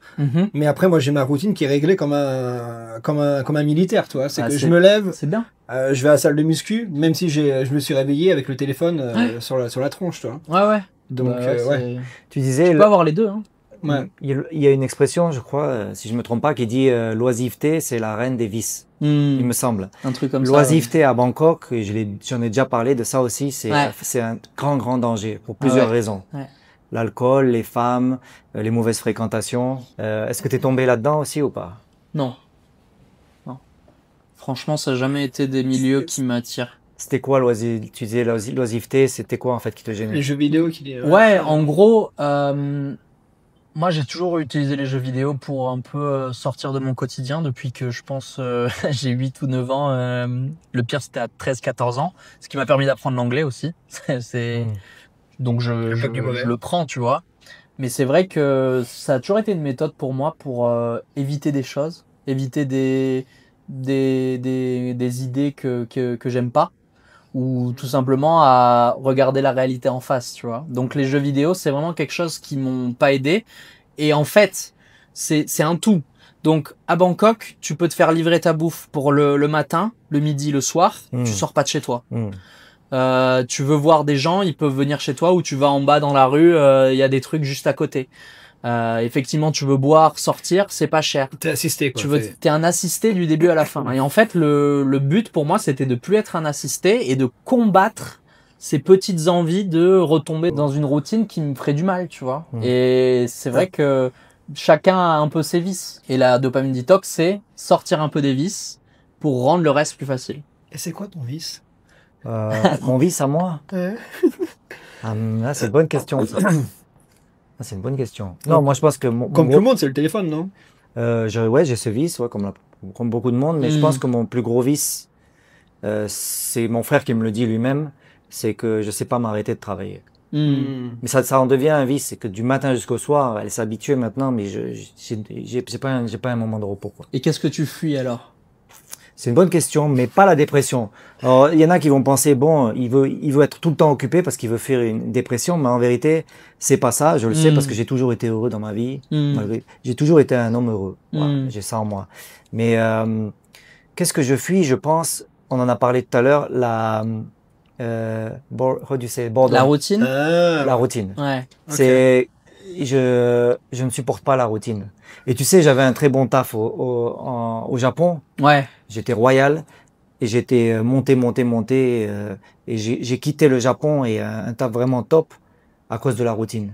Mais après, moi, j'ai ma routine qui est réglée comme un militaire, toi. C'est que je me lève. C'est bien. Je vais à la salle de muscu, même si je me suis réveillé avec le téléphone sur la tronche, toi. Ouais. Donc, ouais. Tu disais. Tu peux avoir les deux, hein. Ouais. Il y a une expression, je crois, si je me trompe pas, qui dit l'oisiveté, c'est la reine des vices. Il me semble. Un truc comme ça. L'oisiveté à Bangkok, j'en ai déjà parlé de ça aussi, c'est un grand danger pour plusieurs raisons. Ouais. L'alcool, les femmes, les mauvaises fréquentations. Est-ce que tu es tombé là-dedans aussi ou pas? Non. Franchement, ça n'a jamais été des milieux qui m'attirent. C'était quoi tu disais l'oisiveté, c'était quoi en fait qui te gênait? Les jeux vidéo qui... Ouais, en gros... Moi, j'ai toujours utilisé les jeux vidéo pour un peu sortir de mon quotidien depuis que je pense j'ai 8 ou 9 ans. Le pire, c'était à 13-14 ans, ce qui m'a permis d'apprendre l'anglais aussi. Donc, je le prends, tu vois. Mais c'est vrai que ça a toujours été une méthode pour moi pour éviter des choses, éviter des idées que j'aime pas, ou tout simplement à regarder la réalité en face, tu vois. Donc les jeux vidéo, c'est vraiment quelque chose qui m'ont pas aidé. Et en fait, c'est un tout. Donc à Bangkok, tu peux te faire livrer ta bouffe pour le matin, le midi, le soir. Tu sors pas de chez toi. Tu veux voir des gens, ils peuvent venir chez toi, ou tu vas en bas dans la rue, il y a des trucs juste à côté. Effectivement, tu veux boire, sortir, c'est pas cher. T'es assisté, quoi. T'es un assisté du début à la fin. Et en fait, le but pour moi, c'était de plus être un assisté et de combattre ces petites envies de retomber dans une routine qui me ferait du mal, tu vois. Et c'est vrai que chacun a un peu ses vices. Et la dopamine detox, c'est sortir un peu des vices pour rendre le reste plus facile. Et c'est quoi ton vice? Mon vice à moi? Là, c'est une bonne question. Ça. C'est une bonne question. Non, moi je pense que... Comme tout le monde, c'est le téléphone, non? J'ai ce vice, comme beaucoup de monde, mais je pense que mon plus gros vice, c'est mon frère qui me le dit lui-même, c'est que je sais pas m'arrêter de travailler. Mais ça en devient un vice, c'est que du matin jusqu'au soir, elle s'est habituée maintenant, mais j'ai pas un moment de repos, quoi. Et qu'est-ce que tu fuis alors? C'est une bonne question, mais pas la dépression. Alors, il y en a qui vont penser, bon, il veut être tout le temps occupé parce qu'il veut faire une dépression, mais en vérité, c'est pas ça. Je le sais parce que j'ai toujours été heureux dans ma vie. J'ai toujours été un homme heureux. Voilà, j'ai ça en moi. Mais qu'est-ce que je fuis? Je pense, on en a parlé tout à l'heure, la routine. La routine. Ouais. C'est, je ne supporte pas la routine. Et tu sais, j'avais un très bon taf au Japon. Ouais. J'étais royal et j'étais monté et j'ai quitté le Japon et un taf vraiment top à cause de la routine.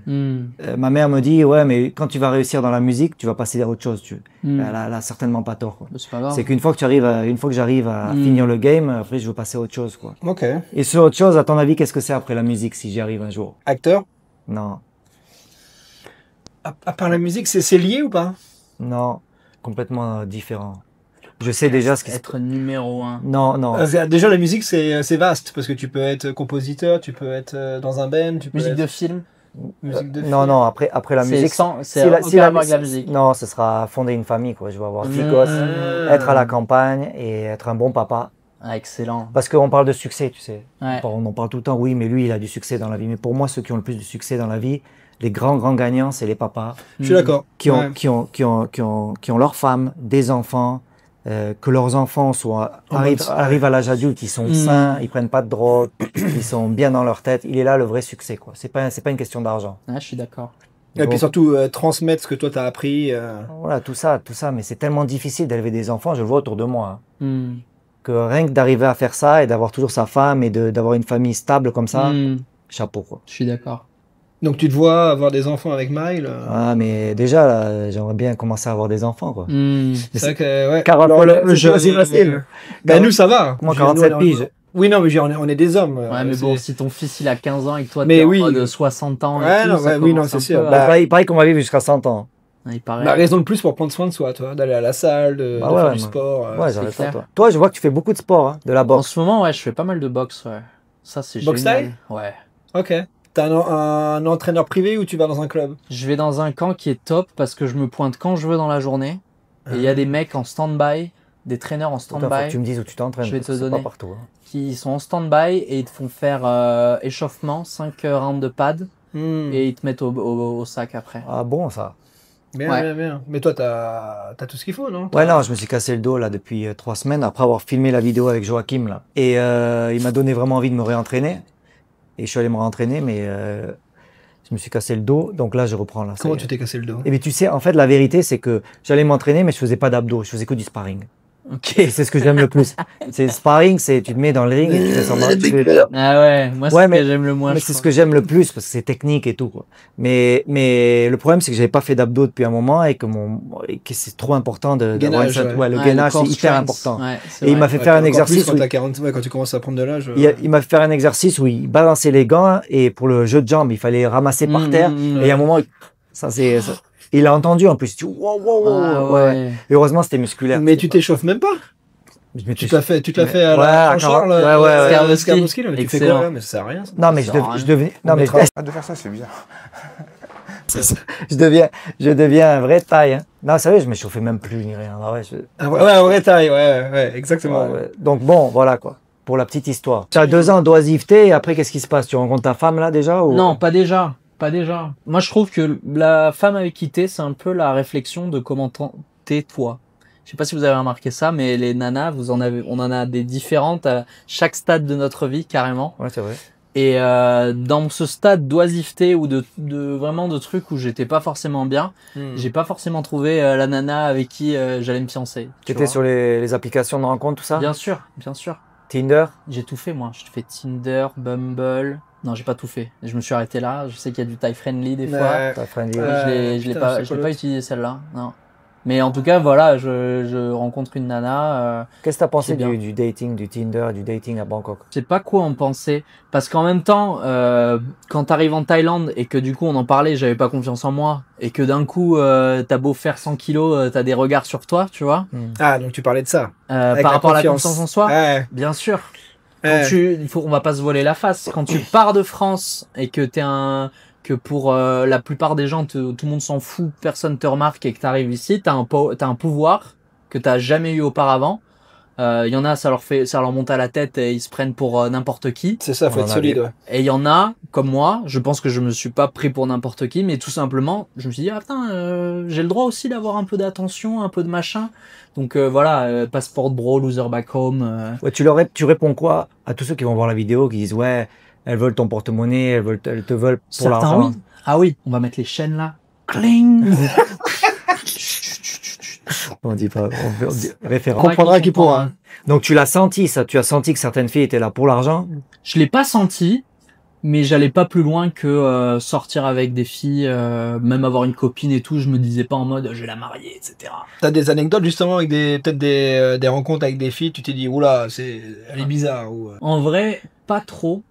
Ma mère me dit, ouais, mais quand tu vas réussir dans la musique, tu vas passer à autre chose. Elle a certainement pas tort, quoi. C'est pas grave. C'est qu'une fois que j'arrive à finir le game, après je veux passer à autre chose, quoi. Ok. Et sur autre chose, à ton avis, qu'est-ce que c'est après la musique si j'y arrive un jour? Acteur? Non. À part la musique, c'est lié ou pas? Non, complètement différent. Je sais déjà ce qui... Être numéro 1. Non. Déjà, la musique, c'est vaste, parce que tu peux être compositeur, tu peux être dans un band, tu peux musique être... de film. Non, après la musique... C'est avec la musique. Non, ce sera fonder une famille, quoi. Je vais avoir 10 gosses, être à la campagne et être un bon papa. Ah, excellent. Parce qu'on parle de succès, tu sais. Ouais. On en parle tout le temps, oui, mais lui, il a du succès dans la vie. Mais pour moi, ceux qui ont le plus de succès dans la vie, les grands gagnants, c'est les papas. Je suis d'accord. Qui ont leurs femmes, des enfants, que leurs enfants arrivent à l'âge adulte, ils sont sains, ils prennent pas de drogue, ils sont bien dans leur tête. Il est là le vrai succès, quoi. C'est pas une question d'argent. Ah, je suis d'accord. Et puis surtout, transmettre ce que toi t'as appris. Voilà, tout ça. Mais c'est tellement difficile d'élever des enfants, je le vois autour de moi. Que rien que d'arriver à faire ça et d'avoir toujours sa femme et d'avoir une famille stable comme ça, chapeau, quoi. Je suis d'accord. Donc tu te vois avoir des enfants avec Maïl Ah, mais déjà, là, j'aimerais bien commencer à avoir des enfants, quoi. C'est vrai que, ouais. 40, c'est facile. Ben nous, ça va. Moi, 47 piges. Oui, non, mais on est des hommes. Ouais, mais bon, si ton fils, il a 15 ans et que toi, t'es en mode 60 ans et tout, c'est sûr. Il paraît qu'on va vivre jusqu'à 100 ans. Il paraît. Bah, raison de plus pour prendre soin de soi, toi, d'aller à la salle, de faire du sport. Ouais, j'arrête ça, toi. Toi, je vois que tu fais beaucoup de sport, hein, de la boxe. En ce moment, ouais, je fais pas mal de boxe, ouais. Ça, c'est génial. Boxe style? Ouais. Ok. T'as un entraîneur privé ou tu vas dans un club? Je vais dans un camp qui est top parce que je me pointe quand je veux dans la journée. Et il y a des mecs en stand-by des traîneurs en stand-by. Tu me dises où tu t'entraînes. Je vais te donner. Pas partout, hein. Qui sont en stand-by et ils te font faire échauffement, 5 rounds de pad et ils te mettent au sac après. Ah bon, ça. Bien. Mais toi, t'as tout ce qu'il faut, non? Ouais, non, je me suis cassé le dos là depuis 3 semaines après avoir filmé la vidéo avec Joachim là. Et il m'a donné vraiment envie de me réentraîner. Et je suis allé me réentraîner, mais je me suis cassé le dos. Donc là, je reprends là. Comment tu t'es cassé le dos? Eh bien, tu sais, en fait, la vérité, c'est que j'allais m'entraîner, mais je faisais pas d'abdos. Je faisais que du sparring. Ok. C'est ce que j'aime le plus. C'est sparring, c'est tu te mets dans le ring et tu fais semblant. Ah ouais, moi c'est ce que j'aime le moins. Mais c'est ce que j'aime le plus parce que c'est technique et tout quoi. Mais le problème c'est que j'avais pas fait d'abdos depuis un moment et que c'est trop important de gainage, le gainage c'est hyper important. Ouais, et il m'a fait faire un exercice quand tu commences à prendre de l'âge. Il m'a fait faire un exercice où il balançait les gants et pour le jeu de jambes, il fallait ramasser par terre et à un moment il a entendu en plus. Ouais. Et heureusement c'était musculaire. Mais tu t'échauffes même pas. Tu te l'as fait à la Charles, Skarboski, mais tu fais quoi là? Mais ça sert à rien. Ça. Non mais je devenais de faire ça, c'est bien. je deviens un vrai taille. Hein. Non, sérieux, je m'échauffais même plus ni rien. Ah ouais, un vrai taille, ouais, exactement. Ouais. Donc bon, voilà quoi. Pour la petite histoire. Tu as 2 ans d'oisiveté et après qu'est-ce qui se passe? Tu rencontres ta femme là déjà ou... Non, pas déjà. Moi, je trouve que la femme avec qui t'es, c'est un peu la réflexion de comment t'es toi. Je sais pas si vous avez remarqué ça, mais les nanas, on en a des différentes à chaque stade de notre vie, carrément. Ouais, c'est vrai. Et dans ce stade d'oisiveté ou de vraiment de trucs où j'étais pas forcément bien, j'ai pas forcément trouvé la nana avec qui j'allais me fiancer. Tu étais sur les applications de rencontre, tout ça? Bien sûr. Tinder? J'ai tout fait, moi. J'ai fait Tinder, Bumble. Non, j'ai pas tout fait. Je me suis arrêté là. Je sais qu'il y a du tie friendly des fois. Tie friendly. Je l'ai pas utilisé celle-là. Non. Mais en tout cas, voilà, je rencontre une nana. Qu'est-ce que t'as pensé du dating, du Tinder, du dating à Bangkok? Je sais pas quoi en penser. Parce qu'en même temps, quand t'arrives en Thaïlande et que du coup on en parlait, j'avais pas confiance en moi. Et que d'un coup, t'as beau faire 100 kilos, t'as des regards sur toi, tu vois. Ah, donc tu parlais de ça. Par rapport à la confiance en soi. Bien sûr. On va pas se voiler la face. Quand tu pars de France et que que pour la plupart des gens, tout le monde s'en fout, personne te remarque et que tu arrives ici, t'as un pouvoir que t'as jamais eu auparavant. Il y en a, ça leur monte à la tête et ils se prennent pour n'importe qui. C'est ça, faut être solide. Ouais. Et il y en a, comme moi, je pense que je me suis pas pris pour n'importe qui, mais tout simplement, je me suis dit, ah putain, j'ai le droit aussi d'avoir un peu d'attention, un peu de machin. Donc voilà, passport bro, loser back home. Ouais, tu réponds quoi à tous ceux qui vont voir la vidéo, qui disent ouais, elles veulent ton porte-monnaie, elles te veulent pour l'argent. Oui. Ah oui, on va mettre les chaînes là. Cling. On dit pas, on dit référent. On comprendra qui pourra. Donc tu l'as senti ça, tu as senti que certaines filles étaient là pour l'argent? Je l'ai pas senti, mais j'allais pas plus loin que sortir avec des filles, même avoir une copine et tout. Je me disais pas en mode je vais la marier, etc. T'as des anecdotes justement avec peut-être des rencontres avec des filles, tu t'es dit oula, elle est bizarre ou... En vrai, pas trop.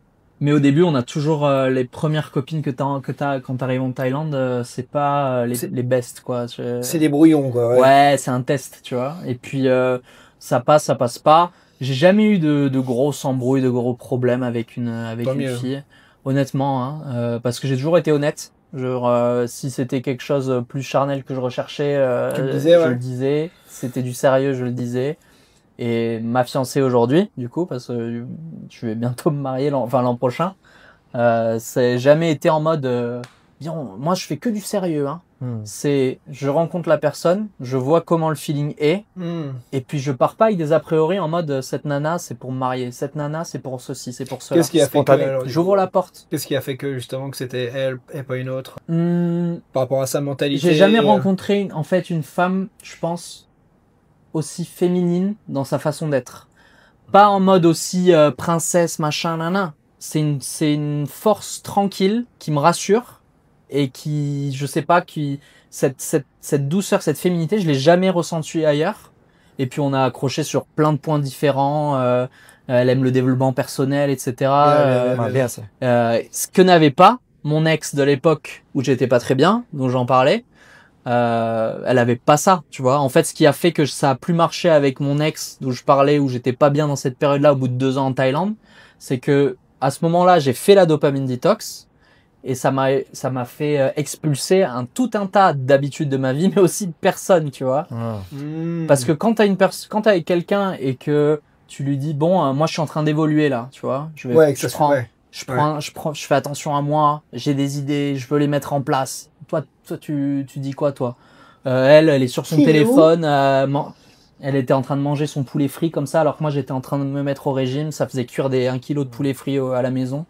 Mais au début, on a toujours les premières copines que t'as quand t'arrives en Thaïlande, c'est pas les best quoi. C'est des brouillons quoi. Ouais, c'est un test, tu vois. Et puis ça passe pas. J'ai jamais eu de grosses embrouilles, de gros problèmes avec une fille. Honnêtement, hein, parce que j'ai toujours été honnête. Genre, si c'était quelque chose plus charnel que je recherchais, je le disais. Si c'était du sérieux, je le disais. Et ma fiancée aujourd'hui, du coup, parce que je vais bientôt me marier l'an prochain, c'est jamais été en mode, moi je fais que du sérieux, hein. C'est, je rencontre la personne, je vois comment le feeling est, et puis je pars pas avec des a priori en mode, cette nana c'est pour me marier, cette nana c'est pour ceci, c'est pour cela. Qu'est-ce qui a fait que, j'ouvre la porte. Qu'est-ce qui a fait que justement que c'était elle et pas une autre? Par rapport à sa mentalité. J'ai jamais rencontré en fait une femme, je pense, aussi féminine dans sa façon d'être. Pas en mode aussi princesse, machin, nana. C'est une force tranquille qui me rassure et qui, je sais pas, cette douceur, cette féminité, je l'ai jamais ressentie ailleurs. Et puis on a accroché sur plein de points différents. Elle aime le développement personnel, etc. Ce que n'avait pas mon ex de l'époque où j'étais pas très bien, dont j'en parlais. Elle avait pas ça, tu vois. En fait, ce qui a fait que ça a plus marché avec mon ex d'où je parlais, où j'étais pas bien dans cette période-là au bout de 2 ans en Thaïlande, c'est que à ce moment-là, j'ai fait la dopamine detox Et ça m'a fait expulser tout un tas d'habitudes de ma vie, mais aussi de personnes, tu vois. Parce que quand t'es avec quelqu'un et que tu lui dis, bon, moi je suis en train d'évoluer là, tu vois. Je fais attention à moi, j'ai des idées, je veux les mettre en place. Toi, tu dis quoi, toi? Elle est sur son téléphone, elle était en train de manger son poulet frit comme ça, alors que moi j'étais en train de me mettre au régime, ça faisait cuire 1 kilo de poulet frit à la maison.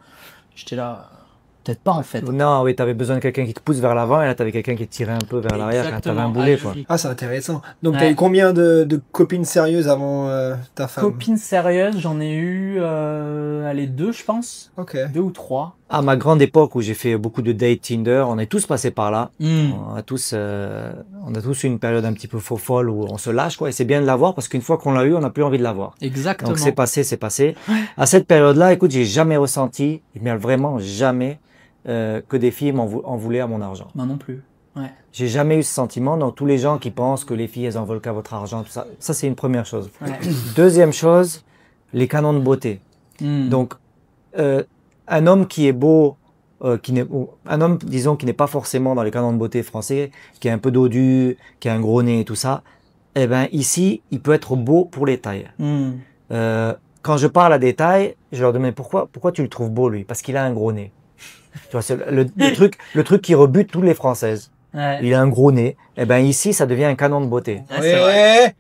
J'étais là, peut-être pas en fait. Non, oui, t'avais besoin de quelqu'un qui te pousse vers l'avant et là t'avais quelqu'un qui te tirait un peu vers l'arrière quand t'avais un boulet, quoi. Ah, c'est intéressant. Donc t'as eu combien de copines sérieuses avant ta femme? Copines sérieuses, j'en ai eu, 2 je pense. 2 ou 3. À ma grande époque où j'ai fait beaucoup de dates Tinder, on est tous passés par là. On a tous eu une période un petit peu faux folle où on se lâche, quoi. Et c'est bien de l'avoir parce qu'une fois qu'on l'a eu, on n'a plus envie de l'avoir. Exactement. Donc c'est passé, c'est passé. Ouais. À cette période-là, écoute, j'ai jamais ressenti, mais vraiment jamais, que des filles en voulaient à mon argent. Moi non plus. Ouais. J'ai jamais eu ce sentiment. Donc tous les gens qui pensent que les filles elles en veulent qu'à votre argent, tout ça, ça c'est une première chose. Ouais. Deuxième chose, les canons de beauté. Donc un homme qui est beau, un homme, disons, qui n'est pas forcément dans les canons de beauté français, qui a un peu dodu, qui a un gros nez et tout ça, eh ben, ici, il peut être beau pour les tailles. Quand je parle à des tailles, je leur demande pourquoi tu le trouves beau, lui? Parce qu'il a un gros nez. Tu vois, c'est le truc qui rebute toutes les Françaises. Ouais. Il a un gros nez. Eh ben, ici, ça devient un canon de beauté. Ouais.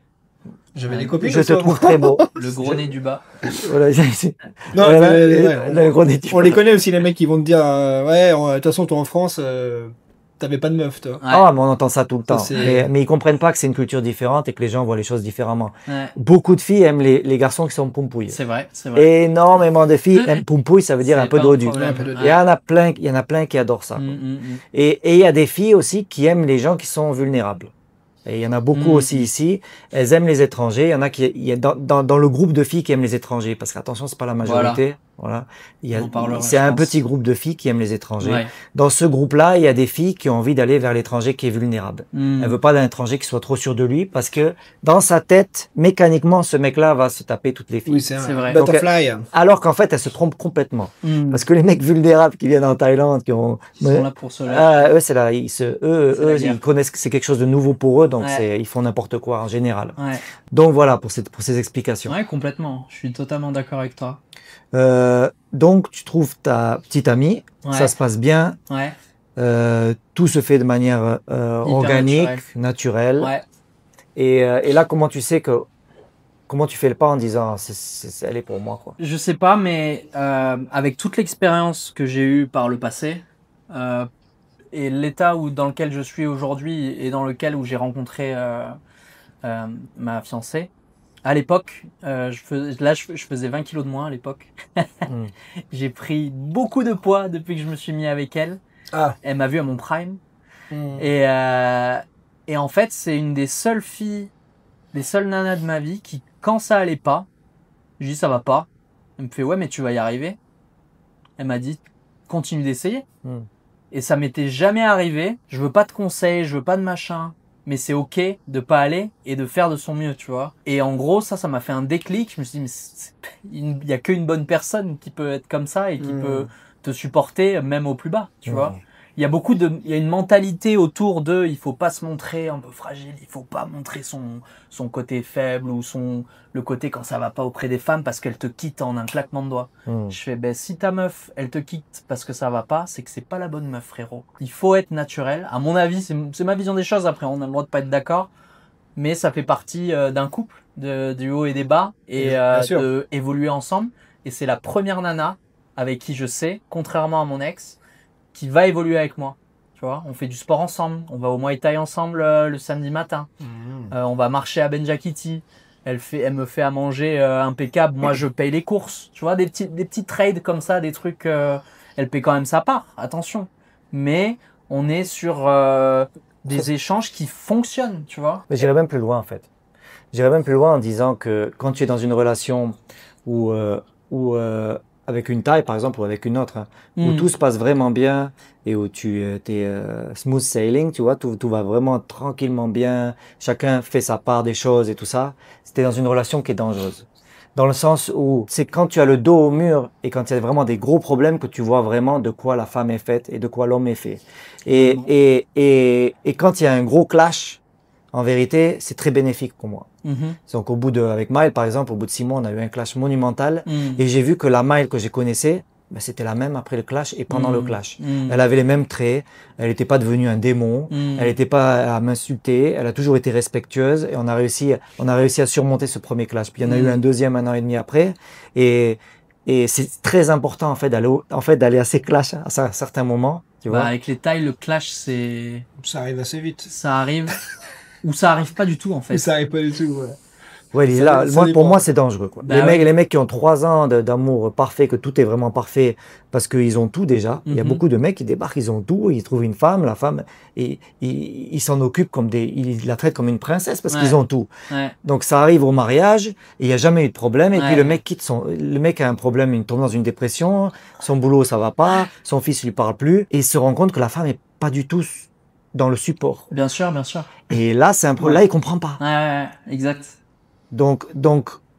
J'avais des copines. Je te trouve très beau. Le gros nez du bas. Voilà, non, le gros nez du bas. On les connaît aussi, les mecs qui vont te dire, de toute façon, toi en France, t'avais pas de meuf, toi. Ouais. Ah, mais on entend ça tout le temps. Mais ils comprennent pas que c'est une culture différente et que les gens voient les choses différemment. Ouais. Beaucoup de filles aiment les garçons qui sont pompouilles. C'est vrai, c'est vrai. Énormément de filles aiment pompouille, ça veut dire un peu dodu. Il y en a plein qui adorent ça. Et il y a des filles aussi qui aiment les gens qui sont vulnérables. Et il y en a beaucoup aussi ici. Elles aiment les étrangers. Il y en a dans le groupe de filles qui aiment les étrangers. Parce qu'attention, c'est pas la majorité. Voilà. C'est un petit groupe de filles qui aiment les étrangers. Ouais. Dans ce groupe-là, il y a des filles qui ont envie d'aller vers l'étranger qui est vulnérable. Elle veut pas d'un étranger qui soit trop sûr de lui parce que dans sa tête, mécaniquement, ce mec-là va se taper toutes les filles. Oui, c'est vrai. Butterfly. Alors qu'en fait, elle se trompe complètement. Parce que les mecs vulnérables qui viennent en Thaïlande, qui ont... Ils sont là pour cela. Eux, c'est là. Ils connaissent que c'est quelque chose de nouveau pour eux. Donc, ils font n'importe quoi en général. Ouais. Donc, voilà pour ces explications. Ouais, complètement. Je suis totalement d'accord avec toi. Donc, tu trouves ta petite amie, ça se passe bien, tout se fait de manière organique, naturelle. Ouais. Et là, comment tu fais le pas en disant elle est pour moi, quoi? Je sais pas, mais avec toute l'expérience que j'ai eue par le passé et l'état dans lequel je suis aujourd'hui et dans lequel où j'ai rencontré ma fiancée. À l'époque, je faisais 20 kilos de moins à l'époque. J'ai pris beaucoup de poids depuis que je me suis mis avec elle. Ah. Elle m'a vu à mon prime. Et en fait, c'est une des seules filles, des seules nanas de ma vie qui, quand ça allait pas, je dis ça va pas. Elle me fait ouais, mais tu vas y arriver. Elle m'a dit continue d'essayer. Et ça m'était jamais arrivé. Je veux pas de conseils, je veux pas de machin. Mais c'est ok de pas aller et de faire de son mieux, tu vois. Et en gros, ça m'a fait un déclic. Je me suis dit, mais il y a qu'une bonne personne qui peut être comme ça et qui peut te supporter même au plus bas, tu vois. Il y a une mentalité autour de, il faut pas se montrer un peu fragile, il faut pas montrer son côté faible ou le côté quand ça va pas auprès des femmes parce qu'elle te quitte en un claquement de doigts. Je fais, si ta meuf, elle te quitte parce que ça va pas, c'est que c'est pas la bonne meuf, frérot. Il faut être naturel. À mon avis, c'est ma vision des choses. Après, on a le droit de pas être d'accord, mais ça fait partie d'un couple, du haut et des bas et de évoluer ensemble. Et c'est la première nana avec qui je sais, contrairement à mon ex, qui va évoluer avec moi. Tu vois, on fait du sport ensemble, on va au Muay Thai ensemble le samedi matin. On va marcher à Benjakiti. Elle me fait à manger impeccable. Moi, je paye les courses. Tu vois, des petits trades comme ça, des trucs. Elle paye quand même sa part. Attention. Mais on est sur des échanges qui fonctionnent. Tu vois. Mais j'irais même plus loin en fait. J'irais même plus loin en disant que quand tu es dans une relation où avec une taille, par exemple, ou avec une autre, où tout se passe vraiment bien et où tu es smooth sailing, tu vois, tout va vraiment tranquillement bien, chacun fait sa part des choses et tout ça, c'était dans une relation qui est dangereuse. Dans le sens où c'est quand tu as le dos au mur et quand il y a vraiment des gros problèmes que tu vois vraiment de quoi la femme est faite et de quoi l'homme est fait. Et quand il y a un gros clash, en vérité, c'est très bénéfique pour moi. Donc avec Maëlle, par exemple, au bout de 6 mois, on a eu un clash monumental et j'ai vu que la Maëlle que j'ai connaissais, ben, c'était la même après le clash et pendant le clash. Elle avait les mêmes traits, elle n'était pas devenue un démon, elle n'était pas à m'insulter, elle a toujours été respectueuse et on a réussi à surmonter ce premier clash. Puis il y en a eu un deuxième 1 an et demi après et c'est très important en fait d'aller à ces clashs à certains moments. Tu vois. Avec les tailles, le clash, ça arrive assez vite. Ça arrive ou ça arrive pas du tout en fait. Ou ça arrive pas du tout, ouais. Ouais, là, pour moi, c'est dangereux, quoi. Bah les mecs qui ont 3 ans d'amour parfait, que tout est vraiment parfait, parce qu'ils ont tout déjà. Il y a beaucoup de mecs qui débarquent, ils ont tout, ils trouvent une femme, la femme, et ils s'en occupent ils la traitent comme une princesse parce qu'ils ont tout. Donc ça arrive au mariage, et il n'y a jamais eu de problème, et puis le mec a un problème, il tombe dans une dépression, son boulot ça va pas, son fils lui parle plus, et il se rend compte que la femme est pas du tout dans le support. Bien sûr, bien sûr. Et là, c'est un problème, là, il comprend pas. Ouais, exact. Donc,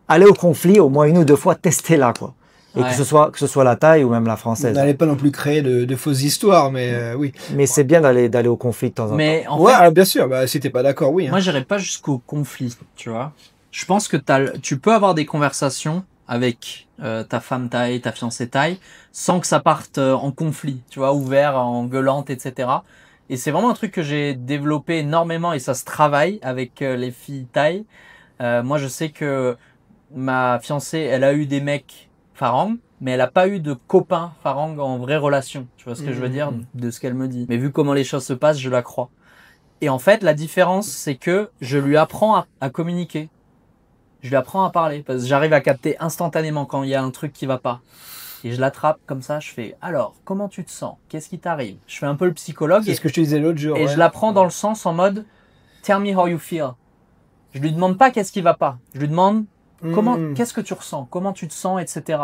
aller au conflit au moins 1 ou 2 fois, testez-la, quoi. Et que ce soit la taille ou même la française. N'allez pas non plus créer de fausses histoires, mais oui. Mais c'est bien d'aller au conflit de temps en temps. En fait, bien sûr, si t'es pas d'accord, oui. Moi, j'irai pas jusqu'au conflit, tu vois. Je pense que tu peux avoir des conversations avec ta femme taille, ta fiancée taille, sans que ça parte en conflit, tu vois, ouvert, en gueulante, etc. Et c'est vraiment un truc que j'ai développé énormément et ça se travaille avec les filles taille. Moi, je sais que ma fiancée, elle a eu des mecs farang, mais elle a pas eu de copains farang en vraie relation. Tu vois ce que je veux dire de ce qu'elle me dit. Mais vu comment les choses se passent, je la crois. Et en fait, la différence, c'est que je lui apprends à communiquer. Je lui apprends à parler parce que j'arrive à capter instantanément quand il y a un truc qui va pas. Et je l'attrape comme ça, je fais « Alors, comment tu te sens? Qu'est-ce qui t'arrive ?» Je fais un peu le psychologue. C'est ce que je te disais l'autre jour. Et je l'apprends dans le sens en mode « Tell me how you feel ». Je lui demande pas qu'est-ce qui va pas. Je lui demande qu'est-ce que tu ressens, comment tu te sens, etc.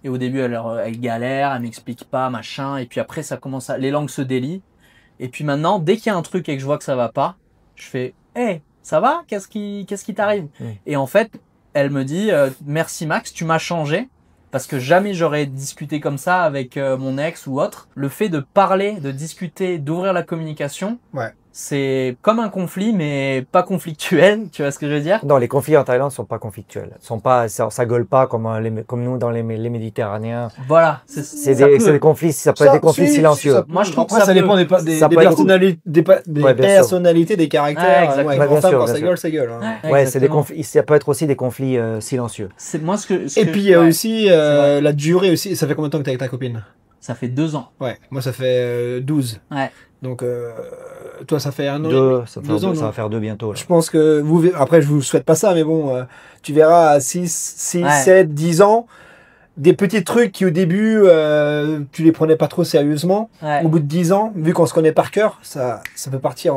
Et au début, elle galère, elle m'explique pas, machin. Et puis après, les langues se délient. Et puis maintenant, dès qu'il y a un truc et que je vois que ça va pas, je fais hey, ça va? Qu'est-ce qui t'arrive? Et en fait, elle me dit merci Max, tu m'as changé. Parce que jamais j'aurais discuté comme ça avec mon ex ou autre. Le fait de parler, de discuter, d'ouvrir la communication, c'est comme un conflit, mais pas conflictuel. Tu vois ce que je veux dire? Non, les conflits en Thaïlande sont pas conflictuels. Ça gueule pas comme nous dans les Méditerranéens. Voilà. C'est des conflits, ça peut être des conflits silencieux. Moi, je trouve que ça dépend des personnalités, des caractères. Ça gueule. Ouais, c'est des conflits. Ça peut être aussi des conflits silencieux. Et puis il y a aussi la durée aussi. Ça fait combien de temps que t'es avec ta copine? Ça fait 2 ans. Ouais, moi ça fait 12. Ouais. Donc toi ça fait 1 an. 2 ans, ça va faire 2 bientôt. Là. Je pense que après je vous souhaite pas ça, mais bon, tu verras à 6, 7, 10 ans, des petits trucs qui au début tu les prenais pas trop sérieusement. Au bout de 10 ans, vu qu'on se connaît par cœur, ça peut partir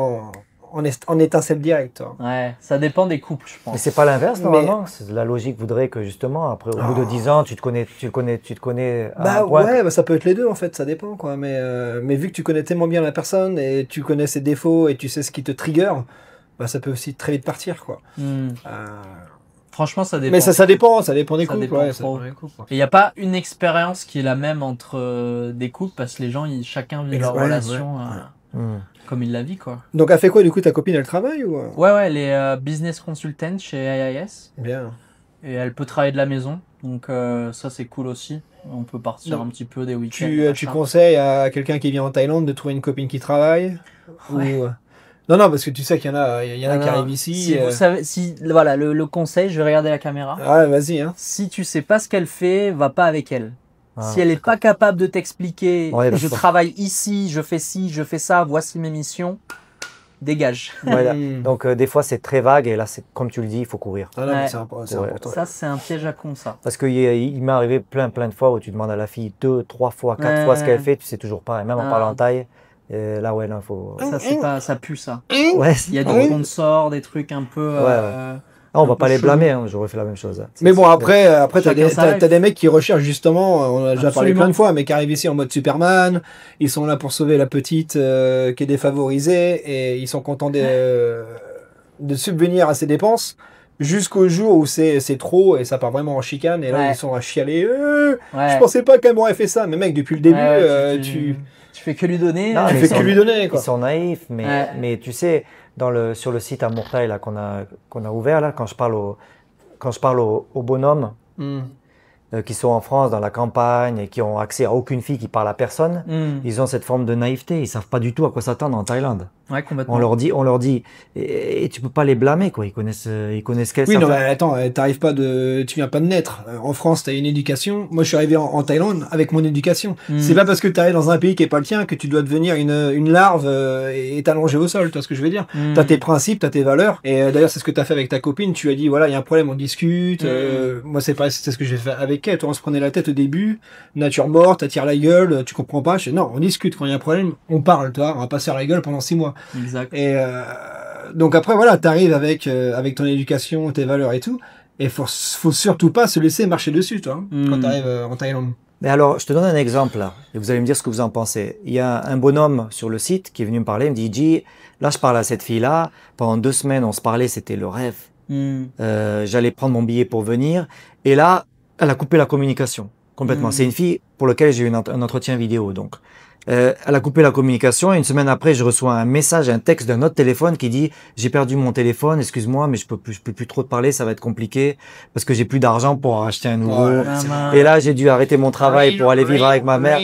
en étincelle directe. Ouais, ça dépend des couples, je pense. Mais c'est pas l'inverse normalement. La logique voudrait que justement après au bout de 10 ans, tu te connais. Ça peut être les deux en fait, ça dépend quoi. Mais vu que tu connais tellement bien la personne et tu connais ses défauts et tu sais ce qui te trigger, ça peut aussi très vite partir quoi. Franchement, ça dépend. Mais ça dépend des couples. Et il n'y a pas une expérience qui est la même entre des couples parce que les gens, chacun vit leur relation. Comme il la vit, quoi. Donc, elle fait quoi, du coup, ta copine, elle travaille ou... Ouais, elle est business consultant chez AIS. Bien. Et elle peut travailler de la maison. Donc, ça, c'est cool aussi. On peut partir un petit peu des week-ends. Tu conseilles à quelqu'un qui vient en Thaïlande de trouver une copine qui travaille Non, parce que tu sais qu'il y en a qui arrivent ici. Si vous savez, voilà, le conseil, je vais regarder la caméra. Ah, vas-y, hein. Si tu sais pas ce qu'elle fait, va pas avec elle. Si elle n'est pas capable de t'expliquer, je travaille ici, je fais ci, je fais ça, voici mes missions, dégage. Voilà. Donc des fois c'est très vague et là c'est comme tu le dis, il faut courir. Ah non, c'est important. Ça c'est un piège à con ça. Parce qu'il m'est arrivé plein de fois où tu demandes à la fille 2, 3 fois, 4 fois ce qu'elle fait, tu sais toujours pas. Et même en parlant taille, là il faut. Ça ça pue ça. Ouais. Il y a des sponsors, des trucs un peu. Ah, on va pas les blâmer, j'aurais fait la même chose. Mais bon, après t'as des mecs qui recherchent justement, on a déjà parlé plein de fois, mais qui arrivent ici en mode Superman, ils sont là pour sauver la petite qui est défavorisée, et ils sont contents de subvenir à ses dépenses, jusqu'au jour où c'est trop et ça part vraiment en chicane et là ils sont à chialer. Je pensais pas qu'elle m'aurait fait ça, mais mec, depuis le début, tu fais que lui donner. Non, tu fais que lui donner, quoi. Ils sont naïfs, mais tu sais, sur le site Amourtail là qu'on a ouvert là, quand je parle aux bonhommes qui sont en France dans la campagne et qui ont accès à aucune fille qui parle à personne, ils ont cette forme de naïveté. Ils savent pas du tout à quoi s'attendre en Thaïlande. Ouais, complètement. On leur dit, et tu peux pas les blâmer, quoi. Ils connaissent qu'elles. Oui, non, mais attends, tu viens pas de naître. En France, t'as une éducation. Moi, je suis arrivé en Thaïlande avec mon éducation. C'est pas parce que t'arrives dans un pays qui est pas le tien que tu dois devenir une larve et t'allonger au sol. Tu vois ce que je veux dire? T'as tes principes, t'as tes valeurs. Et d'ailleurs, c'est ce que t'as fait avec ta copine. Tu as dit, voilà, il y a un problème, on discute. Moi, c'est pareil, c'est ce que j'ai fait avec elle. Toi, on se prenait la tête au début. Nature morte, t'attires la gueule, tu comprends pas. Non, on discute. Quand il y a un problème, on parle, toi. On va pas se faire la gueule pendant 6 mois. Exact. Et donc après voilà, t'arrives avec ton éducation, tes valeurs et tout, et faut surtout pas se laisser marcher dessus, toi, quand t'arrives en Thaïlande. Mais alors, je te donne un exemple là, et vous allez me dire ce que vous en pensez. Il y a un bonhomme sur le site qui est venu me parler, il me dit, G, là je parle à cette fille-là, pendant 2 semaines on se parlait, c'était le rêve. J'allais prendre mon billet pour venir, et là, elle a coupé la communication complètement. C'est une fille pour laquelle j'ai eu un entretien vidéo, donc. Elle a coupé la communication et 1 semaine après, je reçois un message, un texte d'un autre téléphone qui dit « J'ai perdu mon téléphone, excuse-moi, mais je peux plus trop te parler, ça va être compliqué parce que j'ai plus d'argent pour en acheter un nouveau. Et là, j'ai dû arrêter mon travail pour aller vivre avec ma mère. »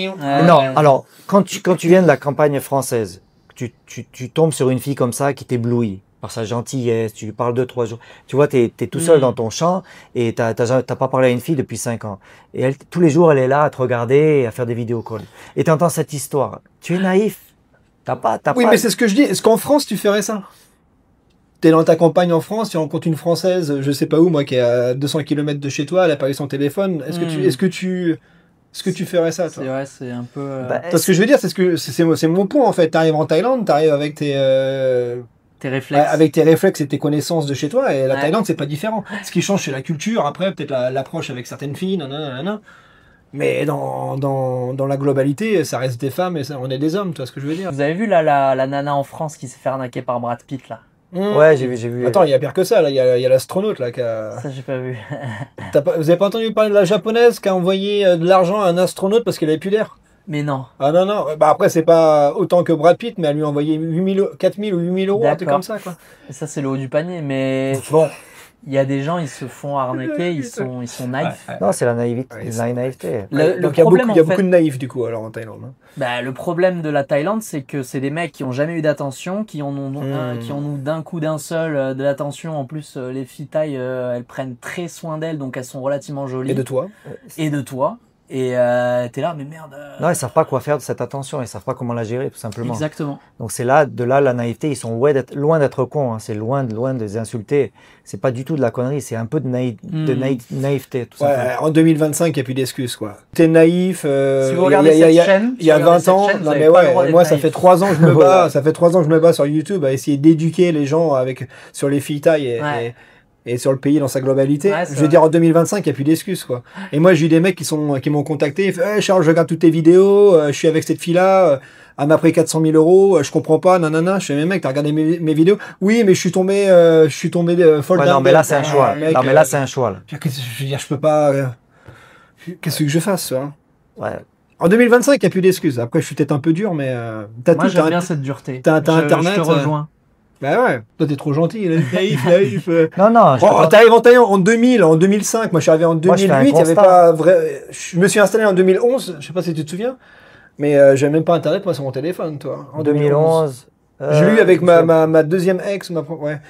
Non, alors, quand tu viens de la campagne française, tu tombes sur une fille comme ça qui t'éblouit par sa gentillesse, tu lui parles 2-3 jours. Tu vois, t'es tout seul dans ton champ et t'as pas parlé à une fille depuis 5 ans. Et elle, tous les jours, elle est là à te regarder et à faire des vidéocalls. Et t'entends cette histoire. Tu es naïf. Oui, mais c'est ce que je dis. Est-ce qu'en France, tu ferais ça? T'es dans ta campagne en France, tu rencontres une Française, je sais pas où, moi, qui est à 200 km de chez toi, elle a pas eu son téléphone. Est-ce que tu ferais ça, toi? C'est vrai, c'est un peu... ce que je veux dire, c'est mon point, en fait. T'arrives en Thaïlande, t'arrives avec tes réflexes. Avec tes réflexes et tes connaissances de chez toi, et la Thaïlande, c'est pas différent. Ce qui change, c'est la culture, après, peut-être l'approche avec certaines filles, nanana. Mais dans la globalité, ça reste des femmes et on est des hommes, tu vois ce que je veux dire? Vous avez vu là la nana en France qui s'est fait arnaquer par Brad Pitt, là? Ouais, j'ai vu. Attends, il y a pire que ça, là. Il y a l'astronaute, là, qui a... Ça, j'ai pas vu. Vous avez pas entendu parler de la japonaise qui a envoyé de l'argent à un astronaute parce qu'elle avait plus d'air? Mais non. Ah non. Bah après, c'est pas autant que Brad Pitt, mais elle lui a envoyé 4 000 ou 8 000 euros, un truc comme ça, quoi. Et ça, c'est le haut du panier, mais... Bon. Il y a des gens, ils se font arnaquer, ils sont naïfs. Non, c'est la naïveté. Donc Le il y a beaucoup de naïfs, du coup, alors, en Thaïlande. Bah, le problème de la Thaïlande, c'est que c'est des mecs qui ont jamais eu d'attention, qui en ont d'un coup d'un seul de l'attention. En plus, les filles thaï, elles prennent très soin d'elles, donc elles sont relativement jolies. Et de toi. Et t'es là, mais merde. Non, ils savent pas quoi faire de cette attention, ils savent pas comment la gérer, tout simplement. Exactement. Donc c'est là la naïveté, ils sont loin d'être cons, hein. C'est loin de les insulter. C'est pas du tout de la connerie, c'est un peu de naïveté, tout simplement. En 2025, il n'y a plus d'excuses, quoi. T'es naïf, si vous regardez cette chaîne, il y a 20 ans, non mais ouais, moi ça fait 3 ans que je me bats, ça fait 3 ans que je me bats sur YouTube à essayer d'éduquer les gens sur les filles thaï et sur le pays dans sa globalité. Je veux dire, en 2025, il n'y a plus d'excuses, quoi. Et moi, j'ai eu des mecs qui m'ont contacté, ils font, hey, Charles, je regarde toutes tes vidéos, je suis avec cette fille-là, elle m'a pris 400 000 euros, je comprends pas, nanana. Je fais, mais mec, t'as regardé mes vidéos? Oui, mais je suis tombé folle. Non, mais là, c'est un choix. Non, mais là, c'est un choix. Je veux dire, je peux pas, qu'est-ce que je fasse, hein? Ouais. En 2025, il n'y a plus d'excuses. Après, je suis peut-être un peu dur, mais moi, j'aime bien cette dureté. T'as Internet. Je te rejoins. Bah ouais, toi t'es trop gentil, naïf. Non. T'arrives en Thaïlande en 2000, en 2005, moi je suis arrivé en 2008, il y avait pas vrai. Je me suis installé en 2011, je sais pas si tu te souviens, mais j'avais même pas internet moi sur mon téléphone, toi. En 2011. Je l'ai eu avec ma deuxième ex, ouais.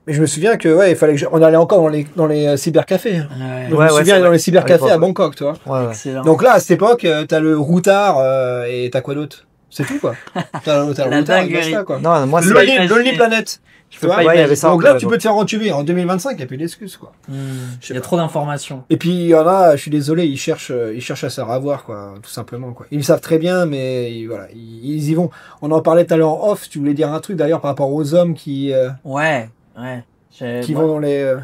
Mais je me souviens que il fallait on allait encore dans les cybercafés. Je me souviens dans les cybercafés à Bangkok, toi. Excellent. Donc là à cette époque, t'as le routard et t'as quoi d'autre? C'est tout, quoi. T'as le routard, quoi. Non, moi, c'est Lonely Planet. Donc là, tu peux te faire entuber. En 2025, il n'y a plus d'excuses, quoi. Il y a trop d'informations. Et puis, il y en a, je suis désolé, ils cherchent à se ravoir, quoi, tout simplement, quoi. Ils le savent très bien, mais voilà, ils y vont. On en parlait tout à l'heure en off, tu voulais dire un truc, d'ailleurs, par rapport aux hommes qui vont dans les...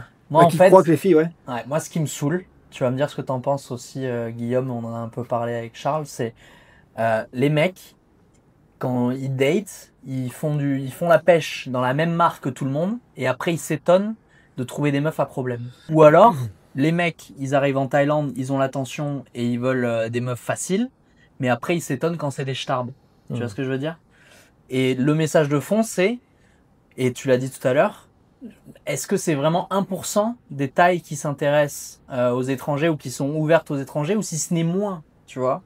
qui croient que les filles, moi, ce qui me saoule, tu vas me dire ce que t'en penses aussi, Guillaume, on en a un peu parlé avec Charles, c'est les mecs, quand ils datent, ils font la pêche dans la même marque que tout le monde, et après ils s'étonnent de trouver des meufs à problème. Ou alors, les mecs, ils arrivent en Thaïlande, ils ont l'attention et ils veulent des meufs faciles, mais après, ils s'étonnent quand c'est des starbes. Tu vois ce que je veux dire? Et le message de fond, c'est, et tu l'as dit tout à l'heure, est-ce que c'est vraiment 1% des Thaïs qui s'intéressent aux étrangers ou qui sont ouvertes aux étrangers, ou si ce n'est moins, tu vois?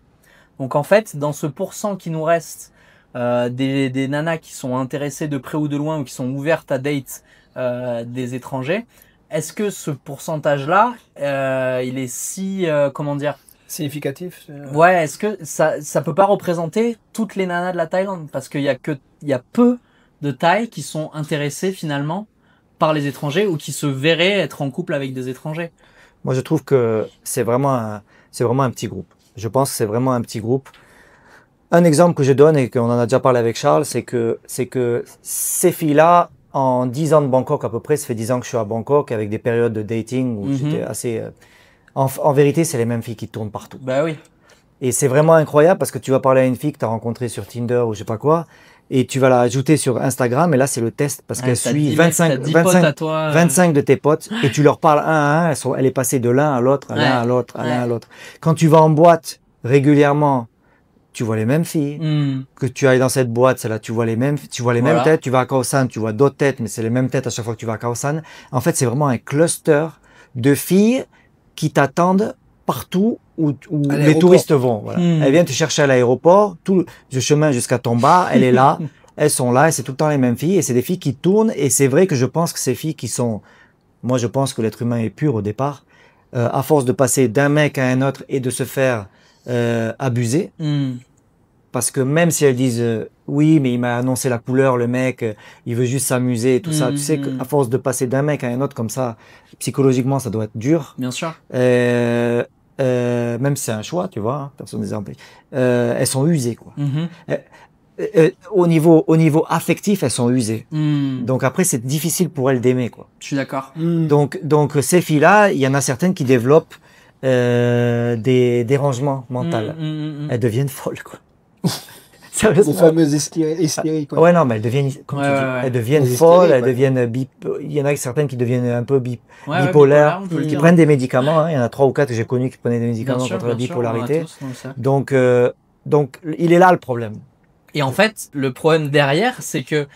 Donc en fait, dans ce pourcent qui nous reste, des nanas qui sont intéressées de près ou de loin ou qui sont ouvertes à date des étrangers, est-ce que ce pourcentage-là, il est si, comment dire, significatif? Ouais, est-ce que ça peut pas représenter toutes les nanas de la Thaïlande? Parce qu'il y a peu de Thaïs qui sont intéressés finalement par les étrangers ou qui se verraient être en couple avec des étrangers. Moi, je trouve que c'est vraiment un petit groupe. Je pense que c'est vraiment un petit groupe. Un exemple que je donne et qu'on en a déjà parlé avec Charles, c'est que ces filles-là, en 10 ans de Bangkok à peu près, ça fait 10 ans que je suis à Bangkok avec des périodes de dating où j'étais assez... En vérité, c'est les mêmes filles qui tournent partout. Bah oui. Et c'est vraiment incroyable parce que tu vas parler à une fille que tu as rencontrée sur Tinder ou je sais pas quoi, et tu vas la ajouter sur Instagram, et là c'est le test parce qu'elle suit 25 de tes potes et tu leur parles un à un, elle est passée de l'un à l'autre, à l'un à l'autre, à l'un à l'autre. Quand tu vas en boîte régulièrement, tu vois les mêmes filles. Que tu ailles dans cette boîte, celle-là, tu vois les mêmes têtes. Tu vas à Khao San, tu vois d'autres têtes, mais c'est les mêmes têtes à chaque fois que tu vas à Khao San. En fait, c'est vraiment un cluster de filles qui t'attendent partout où les touristes vont. Voilà. Elles viennent te chercher à l'aéroport, tout le chemin jusqu'à ton bar, elle est là, elles sont là, et c'est tout le temps les mêmes filles, et c'est des filles qui tournent, et c'est vrai que je pense que ces filles qui sont... Moi, je pense que l'être humain est pur au départ, à force de passer d'un mec à un autre et de se faire abuser, parce que même si elles disent oui, mais il m'a annoncé la couleur, le mec, il veut juste s'amuser et tout ça. Tu sais qu'à force de passer d'un mec à un autre comme ça, psychologiquement, ça doit être dur. Bien sûr. Même si c'est un choix, tu vois, personne n'est exempté. Elles sont usées, quoi. Au niveau affectif, elles sont usées. Donc après, c'est difficile pour elles d'aimer, quoi. Je suis d'accord. Donc ces filles-là, il y en a certaines qui développent des dérangements mentaux. Elles deviennent folles, quoi. Les fameuses hystériques. Ouais, non, mais elles deviennent, comme tu dis, elles deviennent folles, elles deviennent il y en a certaines qui deviennent un peu bipolaires, qui prennent des médicaments, hein. Il y en a 3 ou 4 que j'ai connus qui prenaient des médicaments contre la bipolarité. Donc, il est là le problème. Et en fait, le problème derrière, c'est que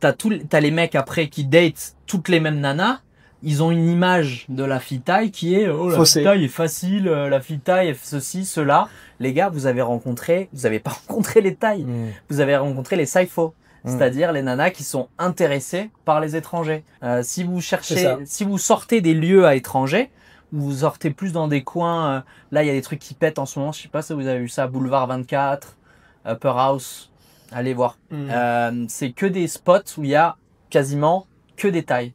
t'as les mecs après qui datent toutes les mêmes nanas. Ils ont une image de la fille Thaï qui est la fille Thaï est facile, la fille Thaï est ceci, cela. Les gars, vous avez pas rencontré les Thaïs, vous avez rencontré les Saifo, c'est-à-dire les nanas qui sont intéressées par les étrangers. Si vous sortez des lieux à étrangers, vous sortez plus dans des coins. Là, il y a des trucs qui pètent en ce moment. Je sais pas si vous avez vu ça, Boulevard 24, Upper House. Allez voir. C'est que des spots où il y a quasiment que des Thaïs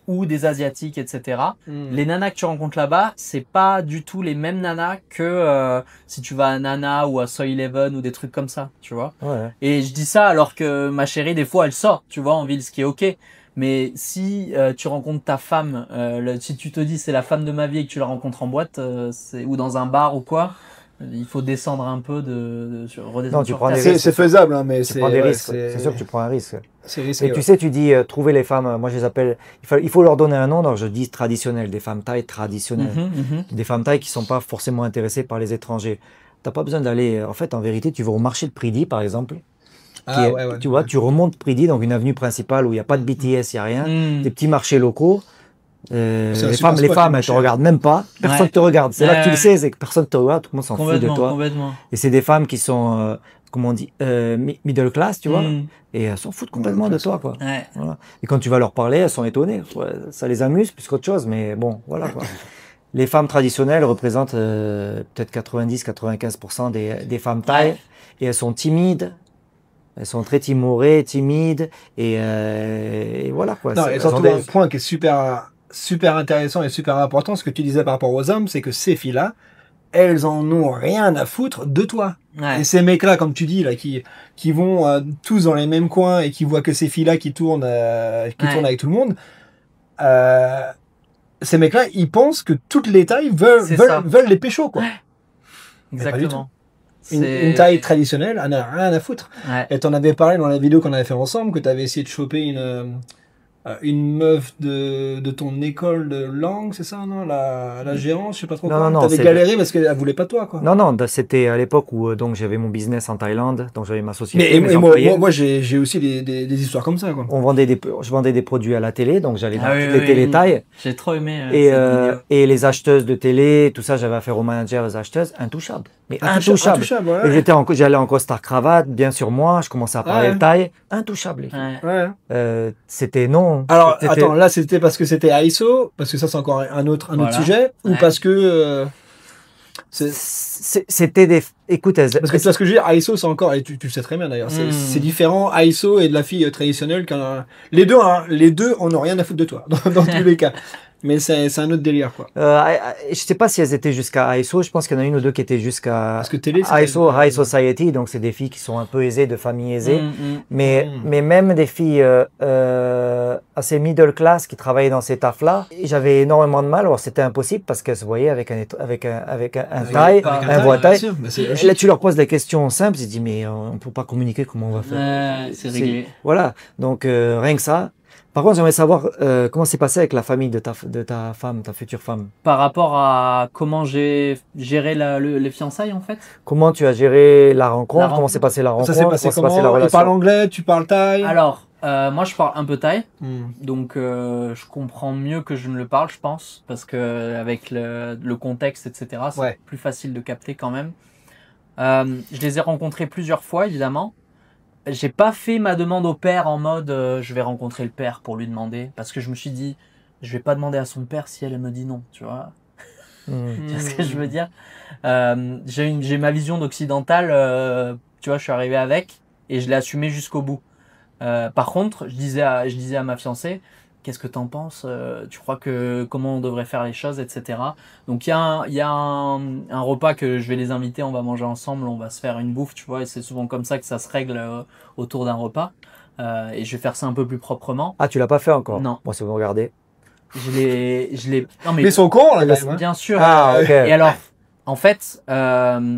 ou des Asiatiques, etc. Les nanas que tu rencontres là-bas, c'est pas du tout les mêmes nanas que si tu vas à Nana ou à Soy Eleven ou des trucs comme ça, tu vois. Ouais. Et je dis ça alors que ma chérie, des fois, elle sort, tu vois, en ville, ce qui est ok. Mais si tu rencontres ta femme, si tu te dis c'est la femme de ma vie et que tu la rencontres en boîte ou dans un bar ou quoi, il faut descendre un peu redescendre sur terre. C'est faisable, hein, mais tu prends des risques. C'est sûr que tu prends un risque. C'est risqué, et tu sais, tu dis trouver les femmes, moi je les appelle, il faut leur donner un nom, donc je dis traditionnelles, des femmes thaï traditionnelles. Des femmes thaï qui sont pas forcément intéressées par les étrangers. T'as pas besoin d'aller, en fait, en vérité, tu vas au marché de Pridi, par exemple. Tu vois, tu remontes Pridi, donc une avenue principale où il n'y a pas de BTS, il n'y a rien, des petits marchés locaux. Les femmes, elles te regardent même pas. Personne te regarde. C'est là que tu le sais, c'est que personne te regarde. Tout le monde s'en fout de toi. Et c'est des femmes qui sont, comment on dit, middle class, tu vois. Et elles s'en foutent complètement de toi, quoi. Voilà. Et quand tu vas leur parler, elles sont étonnées. Ça les amuse plus qu'autre chose, mais bon, voilà, quoi. Les femmes traditionnelles représentent peut-être 90-95% des femmes thaï. Et elles sont timides. Elles sont très timorées, timides. Et voilà, quoi. Non, et surtout, un point qui est super intéressant et super important, ce que tu disais par rapport aux hommes, c'est que ces filles-là, elles en ont rien à foutre de toi. Et ces mecs-là, comme tu dis, là, qui vont tous dans les mêmes coins et qui voient que ces filles-là qui tournent avec tout le monde, ces mecs-là, ils pensent que toutes les tailles veulent les pécho, quoi. Exactement. Une taille traditionnelle, elle n'a rien à foutre. Et t'en avais parlé dans la vidéo qu'on avait fait ensemble, que t'avais essayé de choper une meuf de ton école de langue, c'est ça, non, la gérante, je sais pas trop quoi. Non, t'avais galéré parce qu'elle voulait pas de toi, quoi. Non, c'était à l'époque où donc j'avais mon business en Thaïlande, donc j'avais ma société. Mais moi j'ai aussi des histoires comme ça, quoi. Je vendais des produits à la télé, donc j'allais dans toutes les télé Thaï. J'ai trop aimé. Et les acheteuses de télé, tout ça, j'avais affaire aux managers, aux acheteuses, intouchables. Mais intouchables. Ouais. Et j'allais en costard cravate, bien sur moi, je commençais à parler le Thaï, intouchables. C'était non. Alors attends, là c'était parce que c'était ISO, parce que ça c'est encore un autre sujet, ou parce que c'était des. Écoute, parce que tu vois ce que je veux dire, ISO c'est encore, et tu le sais très bien d'ailleurs, c'est différent ISO et de la fille traditionnelle. Les deux on n'a rien à foutre de toi dans tous les cas. Mais c'est un autre délire, quoi. Je sais pas si elles étaient jusqu'à ISO. Je pense qu'il y en a une ou deux qui étaient jusqu'à parce que télé, ISO, High Society. Donc, c'est des filles qui sont un peu aisées, de familles aisées. Mais même des filles assez middle class qui travaillaient dans ces tafs-là, j'avais énormément de mal. Alors, c'était impossible parce qu'elles se voyaient avec un taille, un voix taille. Et là, tu leur poses des questions simples. Ils disent, mais on peut pas communiquer, comment on va faire? C'est réglé. Voilà. Donc, rien que ça. Par contre, j'aimerais savoir comment c'est passé avec la famille de ta femme, ta future femme. Par rapport à comment j'ai géré les fiançailles, en fait. Comment tu as géré la rencontre? Comment s'est passée la rencontre? Ça s'est passé comment? Tu parles anglais, tu parles thaï? Alors, moi, je parle un peu thaï, donc je comprends mieux que je ne le parle, je pense, parce que avec le contexte, etc., c'est plus facile de capter quand même. Je les ai rencontrés plusieurs fois, évidemment. J'ai pas fait ma demande au père en mode je vais rencontrer le père pour lui demander, parce que je me suis dit je vais pas demander à son père si elle me dit non, tu vois. Tu vois ce que je veux dire. J'ai ma vision d'occidental, tu vois, je suis arrivé avec et je l'ai assumé jusqu'au bout. Par contre, je disais à ma fiancée, qu'est-ce que t'en penses, tu crois que comment on devrait faire les choses, etc. Donc il y a un repas que je vais les inviter, on va manger ensemble, on va se faire une bouffe, tu vois, et c'est souvent comme ça que ça se règle autour d'un repas. Et je vais faire ça un peu plus proprement. Ah, tu l'as pas fait encore? Non. Bon, si vous regardez. Je l'ai. Non mais ils sont cons là, quand même. Bien sûr. Ah, ok. Et alors, en fait,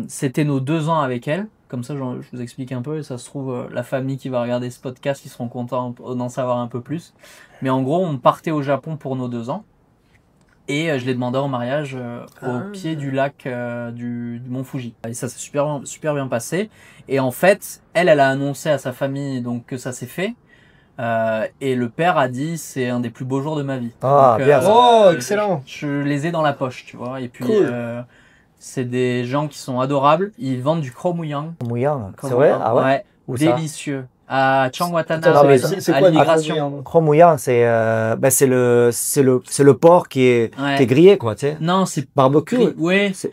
c'était nos 2 ans avec elle. Comme ça, je vous explique un peu, et ça se trouve, la famille qui va regarder ce podcast, ils seront contents d'en savoir un peu plus. Mais en gros, on partait au Japon pour nos 2 ans, et je l'ai demandé en mariage au pied du lac du mont Fuji. Et ça s'est super bien passé. Et en fait, elle a annoncé à sa famille donc, que ça s'est fait. Et le père a dit c'est un des plus beaux jours de ma vie. Ah, donc, bien. Oh, excellent. Je les ai dans la poche, tu vois. Et puis, cool. c'est des gens qui sont adorables. Ils vendent du Kromuyang. C'est vrai? Ah ouais? Ouais. Où délicieux. À Changwatana, c'est à quoi l'immigration. Kromuyang, c'est le porc qui est grillé, quoi, tu sais. Non, c'est barbecue. Ouais. C'est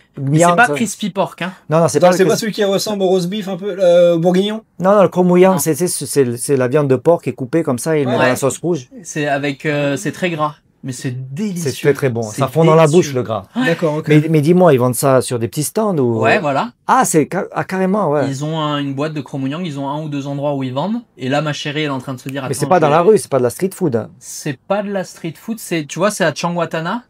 pas crispy pork, hein. Non, c'est pas celui qui ressemble au roast beef un peu, bourguignon. Non, le Kromuyang, c'est la viande de porc qui est coupée comme ça et il met dans la sauce rouge. C'est avec, c'est très gras. Mais c'est délicieux. C'est très très bon. Ça fond dans la bouche, le gras. D'accord, ok. Mais dis-moi, ils vendent ça sur des petits stands ou... Ouais, voilà. Ah, carrément, ouais. Ils ont une boîte de Kromuyang, ils ont 1 ou 2 endroits où ils vendent. Et là, ma chérie, elle est en train de se dire... Mais c'est pas dans la rue, c'est pas de la street food. C'est pas de la street food, tu vois, c'est à Changwatana,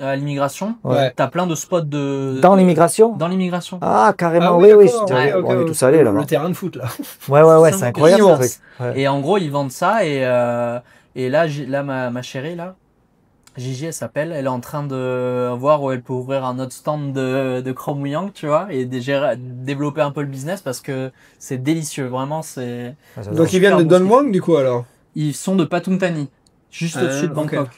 à l'immigration. Ouais. T'as plein de spots de... Dans l'immigration? Dans l'immigration. Ah, carrément, oui. On est tous allés là-bas. Le terrain de foot, là. Ouais, c'est incroyable. Et en gros, ils vendent ça et là, ma chérie, là, Gigi, elle s'appelle, elle est en train de voir où elle peut ouvrir un autre stand de Kromuyang, tu vois, et développer un peu le business parce que c'est délicieux, vraiment, c'est... Donc ils viennent de Don Muang, du coup, alors? Ils sont de Pathum Thani, juste au-dessus de Bangkok. Okay.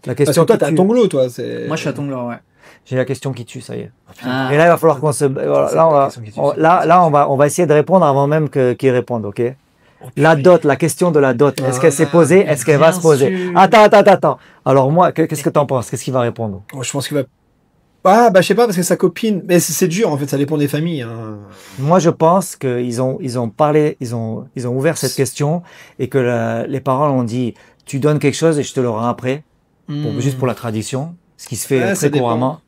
La question, toi, t'es à Tonglo, toi. Moi, je suis à Tonglo, ouais. J'ai la question qui tue, ça y est. Et là, il va falloir qu'on se... Là, on va essayer de répondre avant même qu'ils répondent, ok? La dot, la question de la dot, est-ce qu'elle s'est posée? Est-ce qu'elle va se poser? Attends. Alors moi, qu'est-ce que t'en penses? Qu'est-ce qu'il va répondre? Je pense qu'il va... Ah, je sais pas, parce que sa copine... Mais c'est dur, en fait, ça dépend des familles. Hein. Moi, je pense qu'ils ont parlé, ils ont ouvert cette question et que les parents ont dit, tu donnes quelque chose et je te le rends après, juste pour la tradition, ce qui se fait très couramment.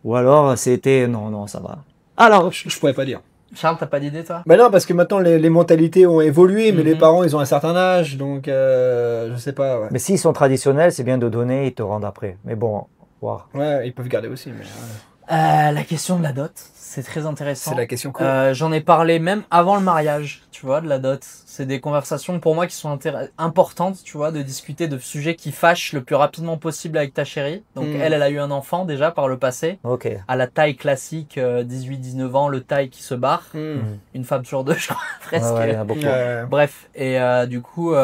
Ou alors, c'était, non, ça va. Alors, je pourrais pas dire. Charles, t'as pas d'idée, toi? Ben non, parce que maintenant, les mentalités ont évolué, mais les parents, ils ont un certain âge, donc je sais pas. Ouais. Mais s'ils sont traditionnels, c'est bien de donner, ils te rendent après. Mais bon, voir. Ouais, ils peuvent garder aussi. Mais, La question de la dot, c'est très intéressant. C'est la question cool. J'en ai parlé même avant le mariage, tu vois, de la dot. C'est des conversations pour moi qui sont importantes, tu vois, de discuter de sujets qui fâchent le plus rapidement possible avec ta chérie. Donc elle a eu un enfant déjà par le passé. Ok. À la taille classique, 18-19 ans, le taille qui se barre. Une femme sur deux, je crois, presque. Ouais, il y en a beaucoup. Bref, et du coup,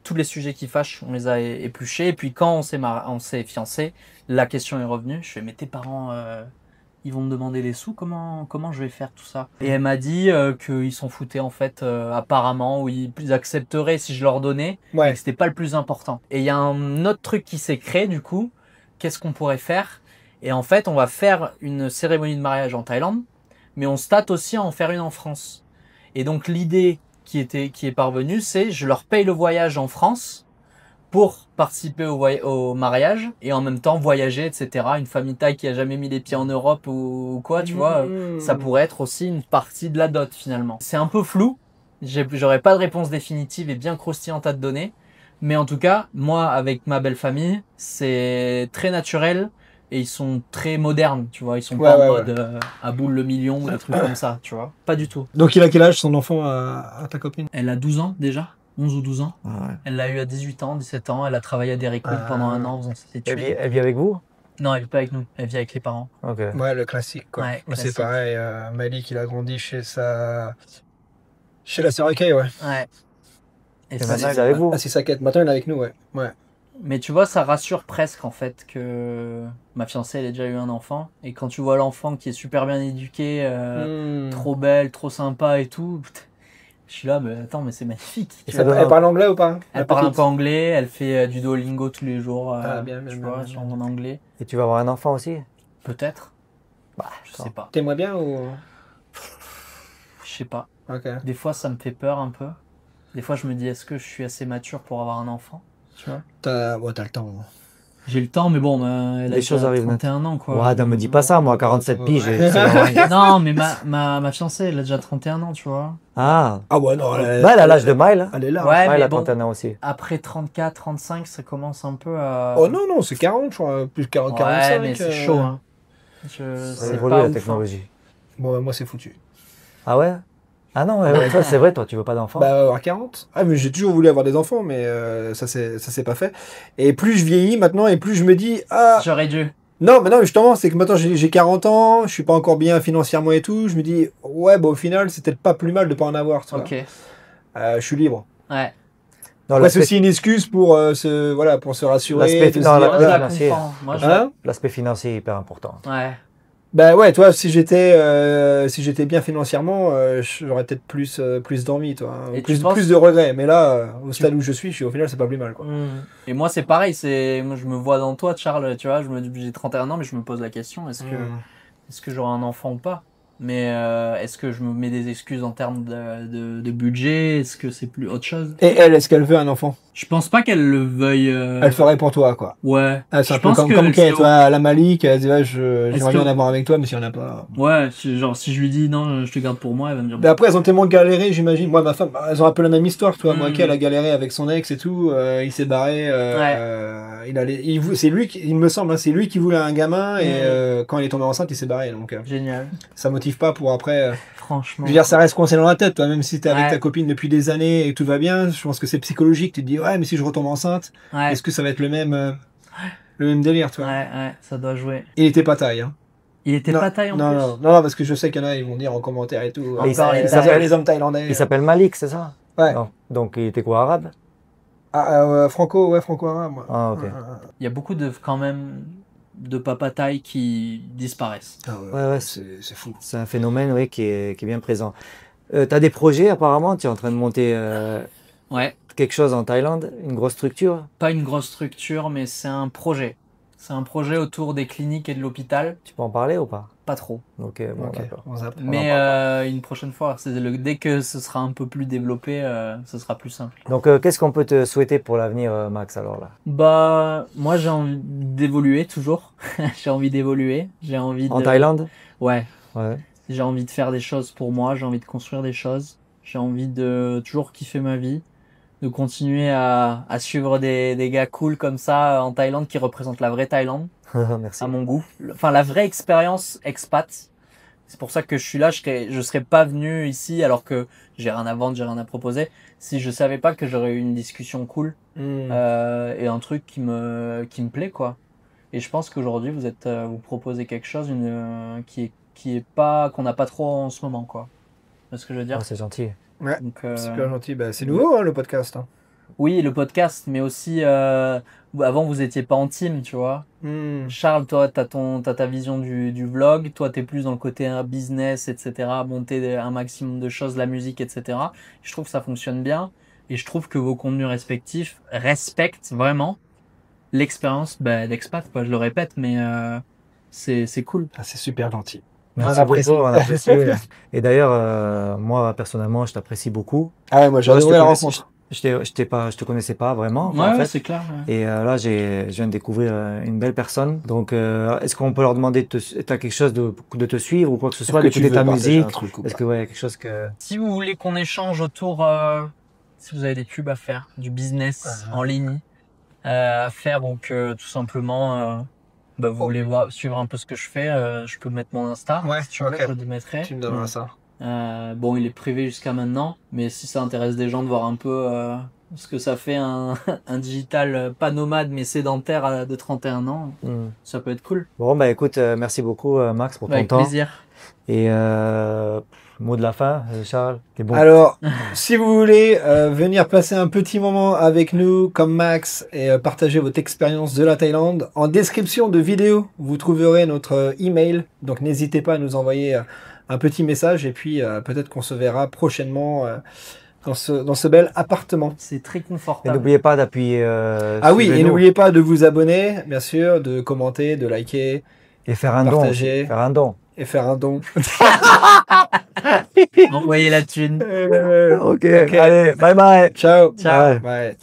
tous les sujets qui fâchent, on les a épluchés. Et puis quand on s'est fiancés, la question est revenue. Je fais, mais tes parents, ils vont me demander les sous, comment je vais faire tout ça? Et elle m'a dit qu'ils s'en foutaient en fait, apparemment, ou ils accepteraient si je leur donnais, mais que c'était pas le plus important. Et il y a un autre truc qui s'est créé du coup. Qu'est-ce qu'on pourrait faire? Et en fait, on va faire une cérémonie de mariage en Thaïlande, mais on se tâte aussi à en faire une en France. Et donc l'idée qui est parvenue, c'est je leur paye le voyage en France pour participer au mariage et en même temps voyager, etc. Une famille thaï qui a jamais mis les pieds en Europe ou quoi, tu vois, ça pourrait être aussi une partie de la dot finalement. C'est un peu flou, j'aurais pas de réponse définitive et bien croustillante à te donner, mais en tout cas, moi avec ma belle famille, c'est très naturel et ils sont très modernes, tu vois, ils sont pas en mode à boule le million ou des trucs comme ça, tu vois, pas du tout. Donc il a quel âge son enfant à ta copine? Elle a 12 ans déjà. 11 ou 12 ans. Ouais. Elle l'a eu à 18 ans, 17 ans. Elle a travaillé à Dairy Queen pendant un an en faisant ses études. Elle vit avec vous? Non, elle vit pas avec nous. Elle vit avec les parents. Ok. Ouais, le classique, quoi. Ouais, c'est pareil. Malik, il a grandi chez la sœur Kay, ouais. Ouais. Et maintenant, il est avec vous? Ah, c'est sa quête. Maintenant, il est avec nous, ouais. Mais tu vois, ça rassure presque, en fait, que ma fiancée, elle a déjà eu un enfant. Et quand tu vois l'enfant qui est super bien éduqué, trop belle, trop sympa et tout... Je suis là, mais attends, mais c'est magnifique. Elle parle anglais ou pas? Elle parle un peu anglais, elle fait du Duolingo tous les jours, bien, en anglais. Et tu vas avoir un enfant aussi? Peut-être. Bah, je sais pas. T'aimerais bien ou? Je sais pas. Okay. Des fois, ça me fait peur un peu. Des fois, je me dis, est-ce que je suis assez mature pour avoir un enfant? Tu vois? T'as le temps. J'ai le temps, mais bon, elle a déjà 31 ans, quoi. Ouais, ne me dis pas ça, moi, 47 piges. Non, mais ma fiancée, elle a déjà 31 ans, tu vois. Ah ouais, non. Elle a l'âge de Mile. Elle est là. Ouais, elle a 31 ans aussi. Après 34, 35, ça commence un peu à... Oh non, c'est 40, je crois. Plus 40, 45. Ouais, mais c'est chaud, hein. Ça évolue la technologie. Bon, moi, c'est foutu. Ah ouais? Ah non, toi, c'est vrai, toi, tu veux pas d'enfants? Bah, avoir 40. Ah, mais j'ai toujours voulu avoir des enfants, mais ça s'est pas fait. Et plus je vieillis maintenant, et plus je me dis, j'aurais dû. Non, mais non, justement, c'est que maintenant j'ai 40 ans, je suis pas encore bien financièrement et tout. Je me dis, ouais, au final, c'est peut-être pas plus mal de pas en avoir, tu vois. Ok. Je suis libre. Ouais. C'est aussi une excuse pour se rassurer. L'aspect financier est hyper important. Ouais. Bah ouais, toi, si j'étais bien financièrement, j'aurais peut-être plus d'envie, toi. Hein, plus de regrets. Mais là, au stade où je suis, au final, c'est pas plus mal, quoi. Et moi, c'est pareil. Moi, je me vois dans toi, Charles. Tu vois, j'ai 31 ans, mais je me pose la question est-ce que j'aurai un enfant ou pas? Mais est-ce que je me mets des excuses en termes de budget? Est-ce que c'est plus autre chose? Et elle, est-ce qu'elle veut un enfant? Je pense pas qu'elle le veuille. Elle ferait pour toi, quoi. Ouais. C'est un peu comme Kay, toi, la Malik, elle dit j'aimerais bien en avoir avec toi, mais si on n'a pas. Ouais, genre si je lui dis non, je te garde pour moi, elle va me dire. Mais après, elles ont tellement galéré, j'imagine. Moi, ma femme, elles ont un peu la même histoire, toi. Moi, Kay, elle a galéré avec son ex et tout. Il s'est barré. C'est lui, il me semble, c'est lui qui voulait un gamin et quand il est tombé enceinte, il s'est barré. Donc. Génial. Ça motive pas pour après. Franchement. Je veux dire, ça reste coincé dans la tête, toi. Même si t'es avec ta copine depuis des années et tout va bien, je pense que c'est psychologique. Tu te dis ouais, mais si je retombe enceinte, est-ce que ça va être le même délire, toi? Ouais, ça doit jouer. Il était pas taille, hein. Il était pas taille en plus. Non, parce que je sais qu'il y en a, ils vont dire en commentaire et tout. Il s'appelle les hommes thaïlandais. Il s'appelle Malik, c'est ça? Ouais. Non. Donc il était quoi, arabe? Franco-arabe. Ah, ok. Il y a beaucoup quand même de papa thaï qui disparaissent. Ouais, c'est fou. C'est un phénomène, oui, qui est bien présent. T'as des projets apparemment? Tu es en train de monter quelque chose en Thaïlande, une grosse structure? Pas une grosse structure, mais c'est un projet. C'est un projet autour des cliniques et de l'hôpital. Tu peux en parler ou pas? Pas trop. Ok, bon, d'accord. Mais une prochaine fois, dès que ce sera un peu plus développé, ce sera plus simple. Donc qu'est-ce qu'on peut te souhaiter pour l'avenir, Max, alors là? Bah, moi j'ai envie d'évoluer toujours. J'ai envie d'évoluer. En Thaïlande? Ouais. J'ai envie de faire des choses pour moi, j'ai envie de construire des choses. J'ai envie de toujours kiffer ma vie, de continuer à suivre des gars cool comme ça en Thaïlande qui représentent la vraie Thaïlande. Merci. À mon goût. Enfin, la vraie expérience expat. C'est pour ça que je suis là. Je serais pas venu ici alors que j'ai rien à vendre, j'ai rien à proposer. Si je savais pas que j'aurais eu une discussion cool et un truc qui me plaît, quoi. Et je pense qu'aujourd'hui vous proposez quelque chose qui est pas, qu'on n'a pas trop en ce moment, quoi. C'est ce que je veux dire. C'est gentil. Ouais. Donc, super gentil. Bah, c'est nouveau, hein, le podcast. Hein. Oui, le podcast, mais aussi avant vous étiez pas en team, tu vois. Charles, toi t'as ta vision du vlog, toi t'es plus dans le côté business, etc. Monter un maximum de choses, la musique, etc. Je trouve que ça fonctionne bien et je trouve que vos contenus respectifs respectent vraiment l'expérience d'expat, quoi. Je le répète, mais c'est cool. Ah, c'est super gentil. Merci beaucoup, on apprécie. Et d'ailleurs, moi personnellement, je t'apprécie beaucoup. Ah ouais, moi j'ai adoré la rencontre. Je te connaissais pas vraiment. Ouais, en fait. C'est clair. Ouais. Et là, je viens de découvrir une belle personne. Donc, est-ce qu'on peut leur demander t'as quelque chose de te suivre ou quoi que ce soit, d'écouter ta musique? Est-ce que quelque chose que... Si vous voulez qu'on échange autour, si vous avez des pubs à faire, du business en ligne à faire, donc tout simplement, vous voulez suivre un peu ce que je fais, je peux mettre mon Insta. Ouais, si tu veux, je te mettrai. Tu me donneras ça. Bon, il est privé jusqu'à maintenant, mais si ça intéresse des gens de voir un peu ce que ça fait un digital pas nomade mais sédentaire de 31 ans, ça peut être cool. Bon, bah écoute, merci beaucoup Max pour ton temps. Avec plaisir. Et mot de la fin, Charles, t'es bon. Alors, si vous voulez venir passer un petit moment avec nous comme Max et partager votre expérience de la Thaïlande, en description de vidéo, vous trouverez notre email, donc n'hésitez pas à nous envoyer un petit message et puis peut-être qu'on se verra prochainement dans ce bel appartement. C'est très confortable. Et n'oubliez pas d'appuyer. Oui, et n'oubliez pas de vous abonner, bien sûr, de commenter, de liker. Et faire un partager, don. Faire un don. Et faire un don. Envoyez la thune. Ok, allez, bye bye. Ciao. Ciao. Bye.